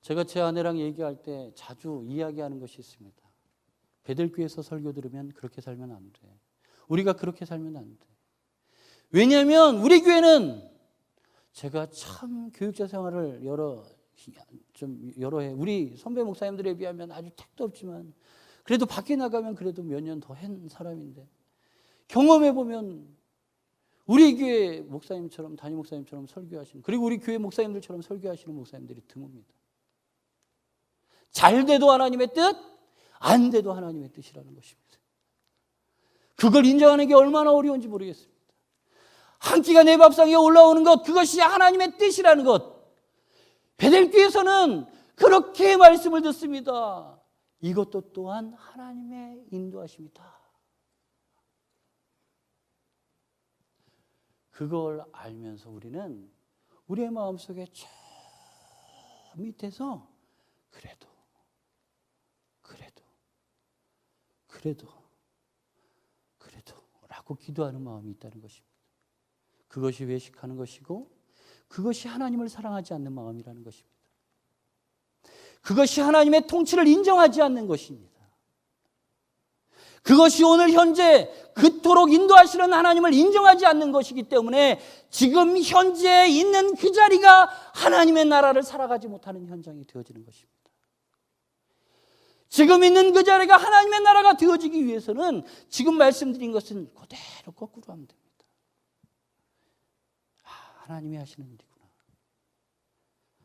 제가 제 아내랑 얘기할 때 자주 이야기하는 것이 있습니다. 베델교회에서 설교 들으면 그렇게 살면 안 돼. 우리가 그렇게 살면 안 돼. 왜냐하면 우리 교회는, 제가 참 교육자 생활을 여러 해, 우리 선배 목사님들에 비하면 아주 택도 없지만 그래도 밖에 나가면 그래도 몇 년 더 한 사람인데, 경험해 보면 우리 교회 목사님처럼, 담임 목사님처럼 설교하시는, 그리고 우리 교회 목사님들처럼 설교하시는 목사님들이 드뭅니다. 잘 돼도 하나님의 뜻, 안 돼도 하나님의 뜻이라는 것입니다. 그걸 인정하는 게 얼마나 어려운지 모르겠습니다. 한 끼가 내 밥상에 올라오는 것, 그것이 하나님의 뜻이라는 것. 베델교회에서는 그렇게 말씀을 듣습니다. 이것도 또한 하나님의 인도하심이다. 그걸 알면서 우리는 우리의 마음속에 저 밑에서 그래도 라고 기도하는 마음이 있다는 것입니다. 그것이 외식하는 것이고, 그것이 하나님을 사랑하지 않는 마음이라는 것입니다. 그것이 하나님의 통치를 인정하지 않는 것입니다. 그것이 오늘 현재 그토록 인도하시는 하나님을 인정하지 않는 것이기 때문에 지금 현재 있는 그 자리가 하나님의 나라를 살아가지 못하는 현장이 되어지는 것입니다. 지금 있는 그 자리가 하나님의 나라가 되어지기 위해서는 지금 말씀드린 것은 그대로 거꾸로 하면 됩니다. 하나님이 하시는 일이구나.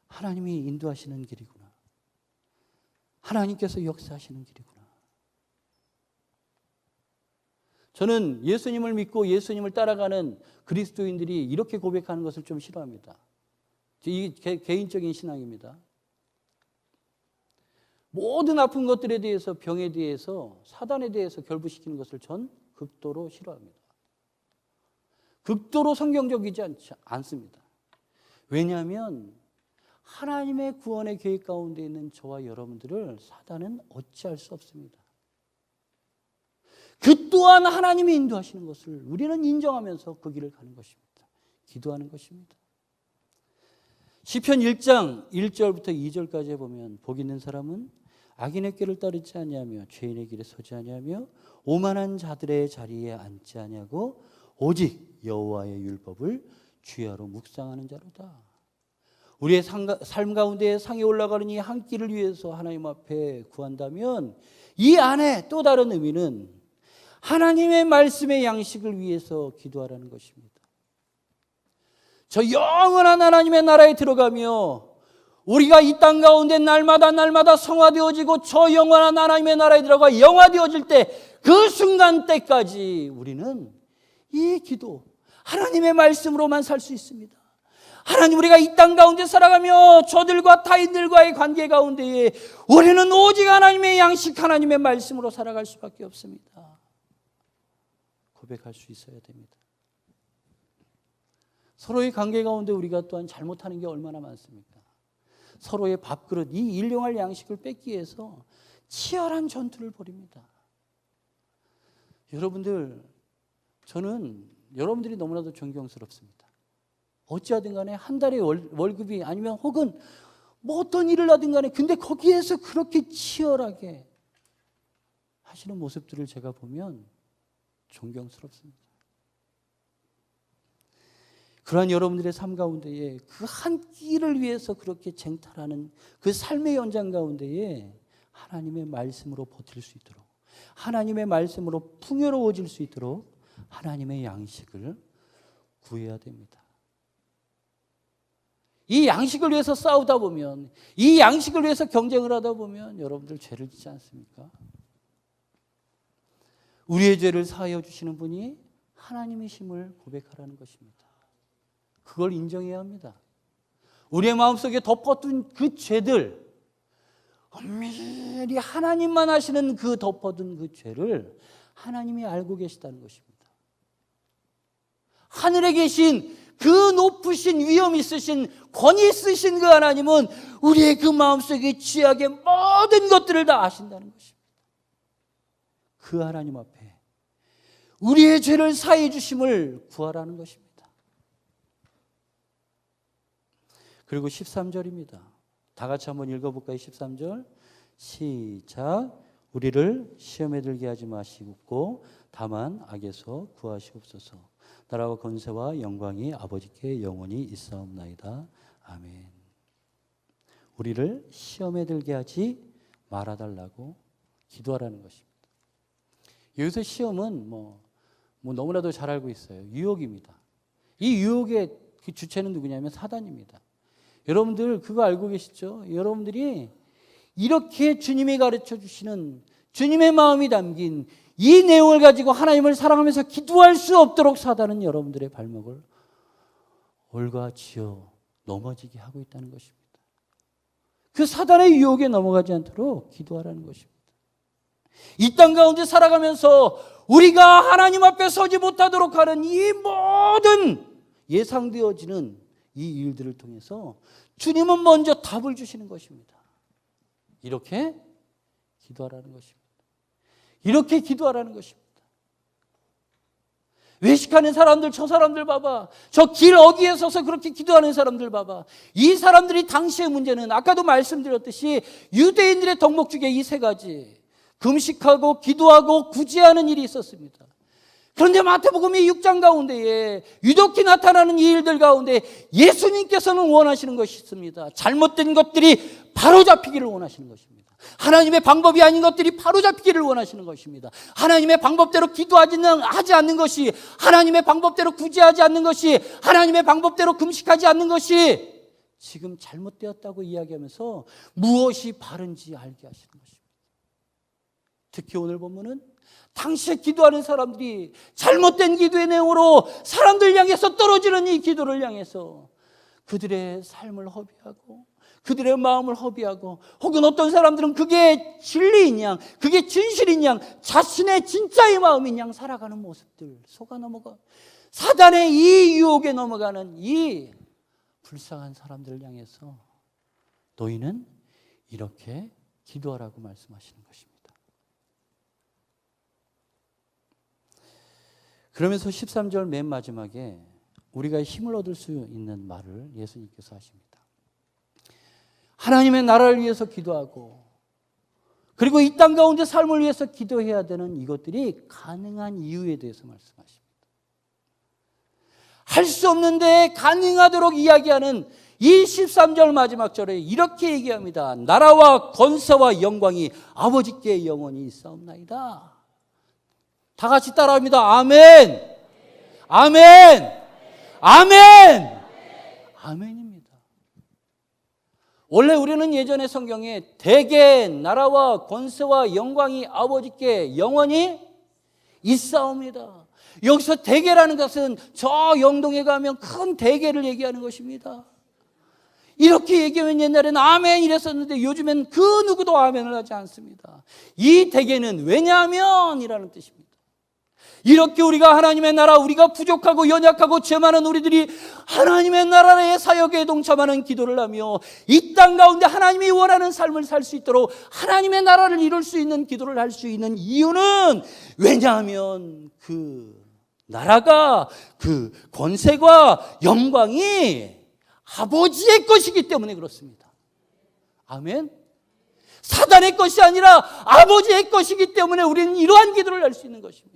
하나님이 인도하시는 길이구나. 하나님께서 역사하시는 길이구나. 저는 예수님을 믿고 예수님을 따라가는 그리스도인들이 이렇게 고백하는 것을 좀 싫어합니다. 이게 개인적인 신앙입니다. 모든 아픈 것들에 대해서, 병에 대해서, 사단에 대해서 결부시키는 것을 전 극도로 싫어합니다. 극도로 성경적이지 않습니다. 왜냐하면 하나님의 구원의 계획 가운데 있는 저와 여러분들을 사단은 어찌할 수 없습니다. 그 또한 하나님이 인도하시는 것을 우리는 인정하면서 그 길을 가는 것입니다. 기도하는 것입니다. 시편 1장 1절부터 2절까지 보면 복 있는 사람은 악인의 길을 따르지 아니하며 죄인의 길에 서지 아니하며 오만한 자들의 자리에 앉지 아니하고 오직 여호와의 율법을 주야로 묵상하는 자로다. 우리의 삶 가운데 상에 올라가는 이 한 길을 위해서 하나님 앞에 구한다면 이 안에 또 다른 의미는 하나님의 말씀의 양식을 위해서 기도하라는 것입니다. 저 영원한 하나님의 나라에 들어가며 우리가 이 땅 가운데 날마다 성화되어지고 저 영원한 하나님의 나라에 들어가 영화되어질 때 그 순간 때까지 우리는 이 기도, 하나님의 말씀으로만 살 수 있습니다. 하나님, 우리가 이 땅 가운데 살아가며 저들과 타인들과의 관계 가운데에 우리는 오직 하나님의 양식, 하나님의 말씀으로 살아갈 수밖에 없습니다. 고백할 수 있어야 됩니다. 서로의 관계 가운데 우리가 또한 잘못하는 게 얼마나 많습니까? 서로의 밥그릇, 이 일용할 양식을 뺏기 위해서 치열한 전투를 벌입니다. 여러분들, 저는 여러분들이 너무나도 존경스럽습니다. 어찌하든 간에 한 달에 월급이 아니면 혹은 뭐 어떤 일을 하든 간에 근데 거기에서 그렇게 치열하게 하시는 모습들을 제가 보면 존경스럽습니다. 그러한 여러분들의 삶 가운데에 그 한 끼를 위해서 그렇게 쟁탈하는 그 삶의 연장 가운데에 하나님의 말씀으로 버틸 수 있도록, 하나님의 말씀으로 풍요로워질 수 있도록 하나님의 양식을 구해야 됩니다. 이 양식을 위해서 싸우다 보면, 이 양식을 위해서 경쟁을 하다 보면 여러분들 죄를 짓지 않습니까? 우리의 죄를 사하여 주시는 분이 하나님이심을 고백하라는 것입니다. 그걸 인정해야 합니다. 우리의 마음속에 덮어둔 그 죄들, 엄밀히 하나님만 하시는 그 덮어둔 그 죄를 하나님이 알고 계시다는 것입니다. 하늘에 계신 그 높으신 위엄 있으신 권위 있으신 그 하나님은 우리의 그 마음속에 죄악의 모든 것들을 다 아신다는 것입니다. 그 하나님 앞에 우리의 죄를 사해 주심을 구하라는 것입니다. 그리고 13절입니다. 다 같이 한번 읽어볼까요? 13절 시작. 우리를 시험에 들게 하지 마시고 다만 악에서 구하시옵소서. 나라와 권세와 영광이 아버지께 영원히 있사옵나이다. 아멘. 우리를 시험에 들게 하지 말아달라고 기도하라는 것입니다. 여기서 시험은 뭐 너무나도 잘 알고 있어요. 유혹입니다. 이 유혹의 그 주체는 누구냐면 사단입니다. 여러분들 그거 알고 계시죠? 여러분들이 이렇게 주님이 가르쳐 주시는 주님의 마음이 담긴 이 내용을 가지고 하나님을 사랑하면서 기도할 수 없도록 사단은 여러분들의 발목을 올가지어 넘어지게 하고 있다는 것입니다. 그 사단의 유혹에 넘어가지 않도록 기도하라는 것입니다. 이 땅 가운데 살아가면서 우리가 하나님 앞에 서지 못하도록 하는 이 모든 예상되어지는 이 일들을 통해서 주님은 먼저 답을 주시는 것입니다. 이렇게 기도하라는 것입니다. 이렇게 기도하라는 것입니다. 외식하는 사람들, 저 사람들 봐봐. 저 길 어귀에 서서 그렇게 기도하는 사람들 봐봐. 이 사람들이 당시의 문제는 아까도 말씀드렸듯이 유대인들의 덕목 중에 이 세 가지, 금식하고 기도하고 구제하는 일이 있었습니다. 그런데 마태복음의 6장 가운데에 유독히 나타나는 이 일들 가운데 예수님께서는 원하시는 것이 있습니다. 잘못된 것들이 바로잡히기를 원하시는 것입니다. 하나님의 방법이 아닌 것들이 바로잡히기를 원하시는 것입니다. 하나님의 방법대로 기도하지 않는 것이, 하나님의 방법대로 구제하지 않는 것이, 하나님의 방법대로 금식하지 않는 것이 지금 잘못되었다고 이야기하면서 무엇이 바른지 알게 하시는 것입니다. 특히 오늘 본문은 당시에 기도하는 사람들이 잘못된 기도의 내용으로 사람들 향해서 떨어지는 이 기도를 향해서 그들의 삶을 허비하고 그들의 마음을 허비하고, 혹은 어떤 사람들은 그게 진리인 양, 그게 진실인 양, 자신의 진짜의 마음인 양 살아가는 모습들 속아 넘어가 사단의 이 유혹에 넘어가는 이 불쌍한 사람들을 향해서 너희는 이렇게 기도하라고 말씀하시는 것입니다. 그러면서 13절 맨 마지막에 우리가 힘을 얻을 수 있는 말을 예수님께서 하십니다. 하나님의 나라를 위해서 기도하고 그리고 이 땅 가운데 삶을 위해서 기도해야 되는 이것들이 가능한 이유에 대해서 말씀하십니다. 할 수 없는데 가능하도록 이야기하는 이 13절 마지막 절에 이렇게 얘기합니다. 나라와 권세와 영광이 아버지께 영원히 있사옵나이다. 다 같이 따라합니다. 아멘. 아멘. 아멘. 아멘입니다. 원래 우리는 예전에 성경에 대개 나라와 권세와 영광이 아버지께 영원히 있사옵니다. 여기서 대개라는 것은 저 영동에 가면 큰 대개를 얘기하는 것입니다. 이렇게 얘기하면 옛날에는 아멘 이랬었는데 요즘엔 그 누구도 아멘을 하지 않습니다. 이 대개는 왜냐하면이라는 뜻입니다. 이렇게 우리가 하나님의 나라, 우리가 부족하고 연약하고 죄 많은 우리들이 하나님의 나라의 사역에 동참하는 기도를 하며 이 땅 가운데 하나님이 원하는 삶을 살 수 있도록 하나님의 나라를 이룰 수 있는 기도를 할 수 있는 이유는 왜냐하면 그 나라가 그 권세가 영광이 아버지의 것이기 때문에 그렇습니다. 아멘. 사단의 것이 아니라 아버지의 것이기 때문에 우리는 이러한 기도를 할 수 있는 것입니다.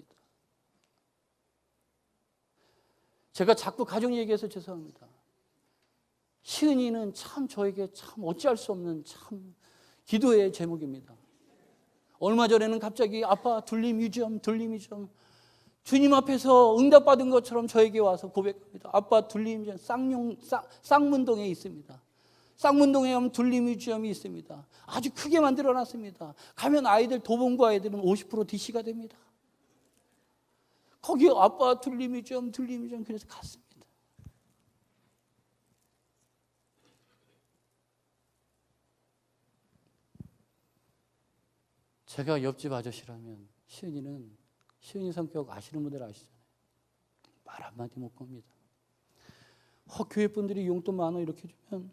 제가 자꾸 가족 얘기해서 죄송합니다. 시은이는 참 저에게 참 어찌할 수 없는 참 기도의 제목입니다. 얼마 전에는 갑자기 아빠 둘림 유점 주님 앞에서 응답받은 것처럼 저에게 와서 고백합니다. 아빠 둘림 유점 쌍문동에 있습니다. 쌍문동에 가면 둘림 유점이 있습니다. 아주 크게 만들어놨습니다. 가면 아이들 도봉구 아이들은 50% DC가 됩니다. 거기 아빠 둘림이 좀 그래서 갔습니다. 제가 옆집 아저씨라면 시은이 성격 아시는 분들 아시잖아요. 말 한마디 못 겁니다. 교회 분들이 용돈 많아 이렇게 주면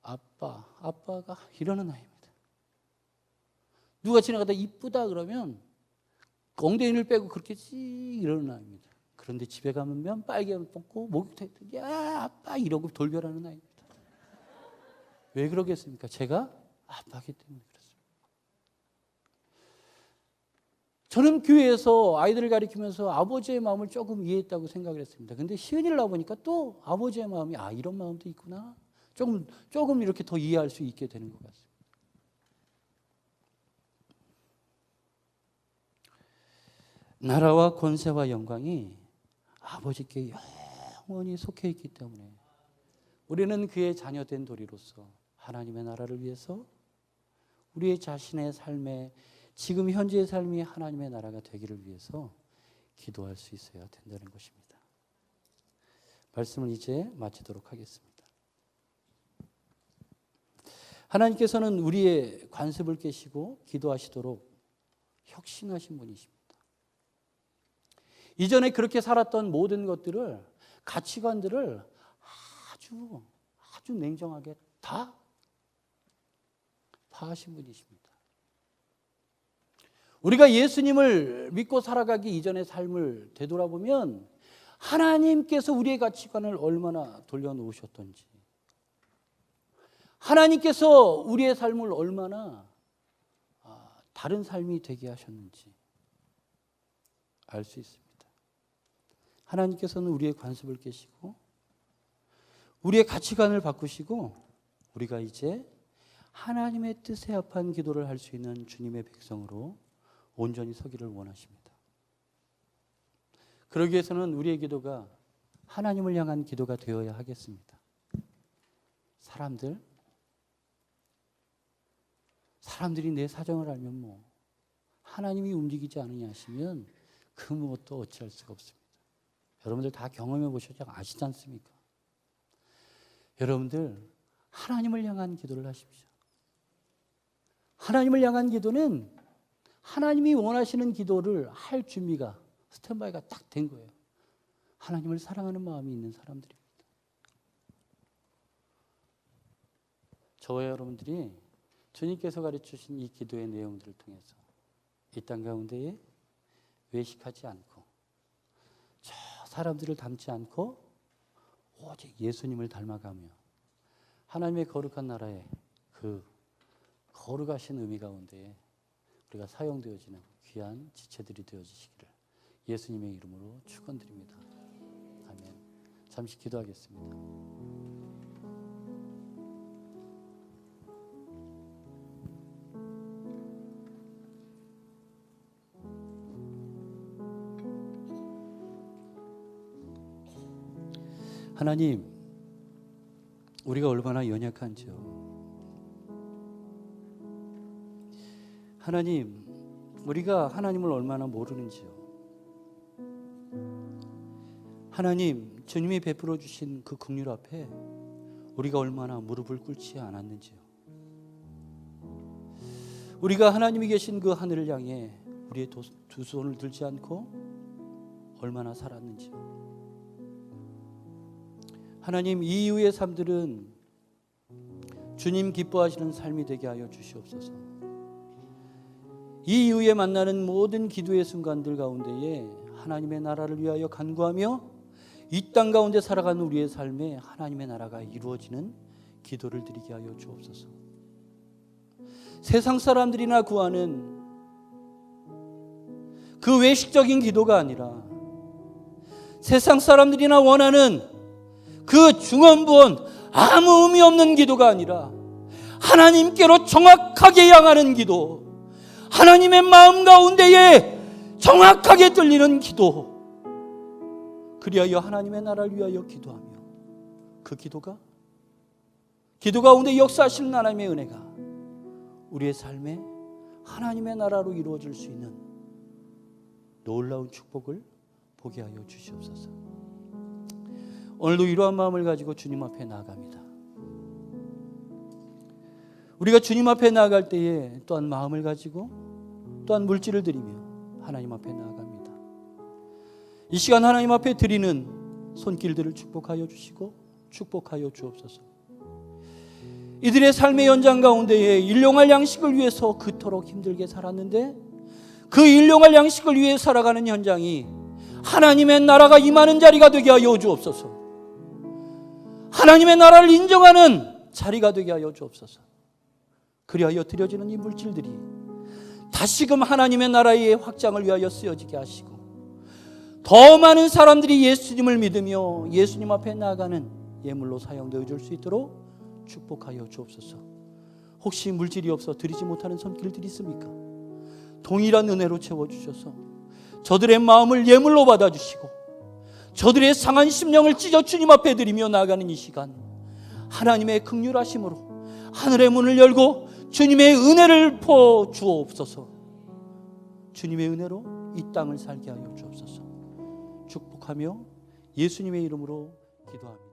아빠가 이러는 아이입니다. 누가 지나가다 이쁘다 그러면 엉덩이를 빼고 그렇게 씩 이러는 아이입니다. 그런데 집에 가면 빨개 먹고 목욕탕에 야 아빠 이러고 돌변하는 아이입니다. 왜 그러겠습니까? 제가 아빠기 때문에 그렇습니다. 저는 교회에서 아이들을 가르치면서 아버지의 마음을 조금 이해했다고 생각을 했습니다. 근데 시은이를 나보니까 또 아버지의 마음이 이런 마음도 있구나. 조금 이렇게 더 이해할 수 있게 되는 것 같습니다. 나라와 권세와 영광이 아버지께 영원히 속해 있기 때문에 우리는 그의 자녀된 도리로서 하나님의 나라를 위해서 우리의 자신의 삶에 지금 현재의 삶이 하나님의 나라가 되기를 위해서 기도할 수 있어야 된다는 것입니다. 말씀을 이제 마치도록 하겠습니다. 하나님께서는 우리의 관습을 깨시고 기도하시도록 혁신하신 분이십니다. 이전에 그렇게 살았던 모든 것들을 가치관들을 아주 냉정하게 다 파하신 분이십니다. 우리가 예수님을 믿고 살아가기 이전의 삶을 되돌아보면 하나님께서 우리의 가치관을 얼마나 돌려놓으셨던지 하나님께서 우리의 삶을 얼마나 다른 삶이 되게 하셨는지 알 수 있습니다. 하나님께서는 우리의 관습을 깨시고 우리의 가치관을 바꾸시고 우리가 이제 하나님의 뜻에 합한 기도를 할 수 있는 주님의 백성으로 온전히 서기를 원하십니다. 그러기 위해서는 우리의 기도가 하나님을 향한 기도가 되어야 하겠습니다. 사람들이 내 사정을 알면 하나님이 움직이지 않으냐 하시면 그 무엇도 어찌할 수가 없습니다. 여러분들 다 경험해 보셨죠? 아시지 않습니까? 여러분들 하나님을 향한 기도를 하십시오. 하나님을 향한 기도는 하나님이 원하시는 기도를 할 준비가 스탠바이가 딱 된 거예요. 하나님을 사랑하는 마음이 있는 사람들입니다. 저와 여러분들이 주님께서 가르치신 이 기도의 내용들을 통해서 이 땅 가운데에 외식하지 않고 사람들을 닮지 않고 오직 예수님을 닮아가며 하나님의 거룩한 나라의 그 거룩하신 의미 가운데 우리가 사용되어지는 귀한 지체들이 되어지시기를 예수님의 이름으로 축원드립니다. 아멘. 잠시 기도하겠습니다. 하나님, 우리가 얼마나 연약한지요. 하나님, 우리가 하나님을 얼마나 모르는지요. 하나님, 주님이 베풀어 주신 그 긍휼 앞에 우리가 얼마나 무릎을 꿇지 않았는지요. 우리가 하나님이 계신 그 하늘을 향해 우리의 두 손을 들지 않고 얼마나 살았는지요. 하나님, 이 이후의 삶들은 주님 기뻐하시는 삶이 되게 하여 주시옵소서. 이 이후에 만나는 모든 기도의 순간들 가운데에 하나님의 나라를 위하여 간구하며 이 땅 가운데 살아가는 우리의 삶에 하나님의 나라가 이루어지는 기도를 드리게 하여 주옵소서. 세상 사람들이나 구하는 그 외식적인 기도가 아니라 세상 사람들이나 원하는 그 중언부언 아무 의미 없는 기도가 아니라 하나님께로 정확하게 향하는 기도, 하나님의 마음 가운데에 정확하게 들리는 기도, 그리하여 하나님의 나라를 위하여 기도하며 그 기도 가운데 역사하시는 하나님의 은혜가 우리의 삶에 하나님의 나라로 이루어질 수 있는 놀라운 축복을 보게 하여 주시옵소서. 오늘도 이러한 마음을 가지고 주님 앞에 나아갑니다. 우리가 주님 앞에 나아갈 때에 또한 마음을 가지고 또한 물질을 드리며 하나님 앞에 나아갑니다. 이 시간 하나님 앞에 드리는 손길들을 축복하여 주시고 축복하여 주옵소서. 이들의 삶의 연장 가운데에 일용할 양식을 위해서 그토록 힘들게 살았는데 그 일용할 양식을 위해 살아가는 현장이 하나님의 나라가 임하는 자리가 되게 하여 주옵소서. 하나님의 나라를 인정하는 자리가 되게 하여 주옵소서. 그리하여 드려지는 이 물질들이 다시금 하나님의 나라의 확장을 위하여 쓰여지게 하시고 더 많은 사람들이 예수님을 믿으며 예수님 앞에 나아가는 예물로 사용되어 줄 수 있도록 축복하여 주옵소서. 혹시 물질이 없어 드리지 못하는 손길들이 있습니까? 동일한 은혜로 채워주셔서 저들의 마음을 예물로 받아주시고 저들의 상한 심령을 찢어 주님 앞에 드리며 나아가는 이 시간 하나님의 긍휼하심으로 하늘의 문을 열고 주님의 은혜를 퍼 주옵소서. 주님의 은혜로 이 땅을 살게 하여 주옵소서. 축복하며 예수님의 이름으로 기도합니다.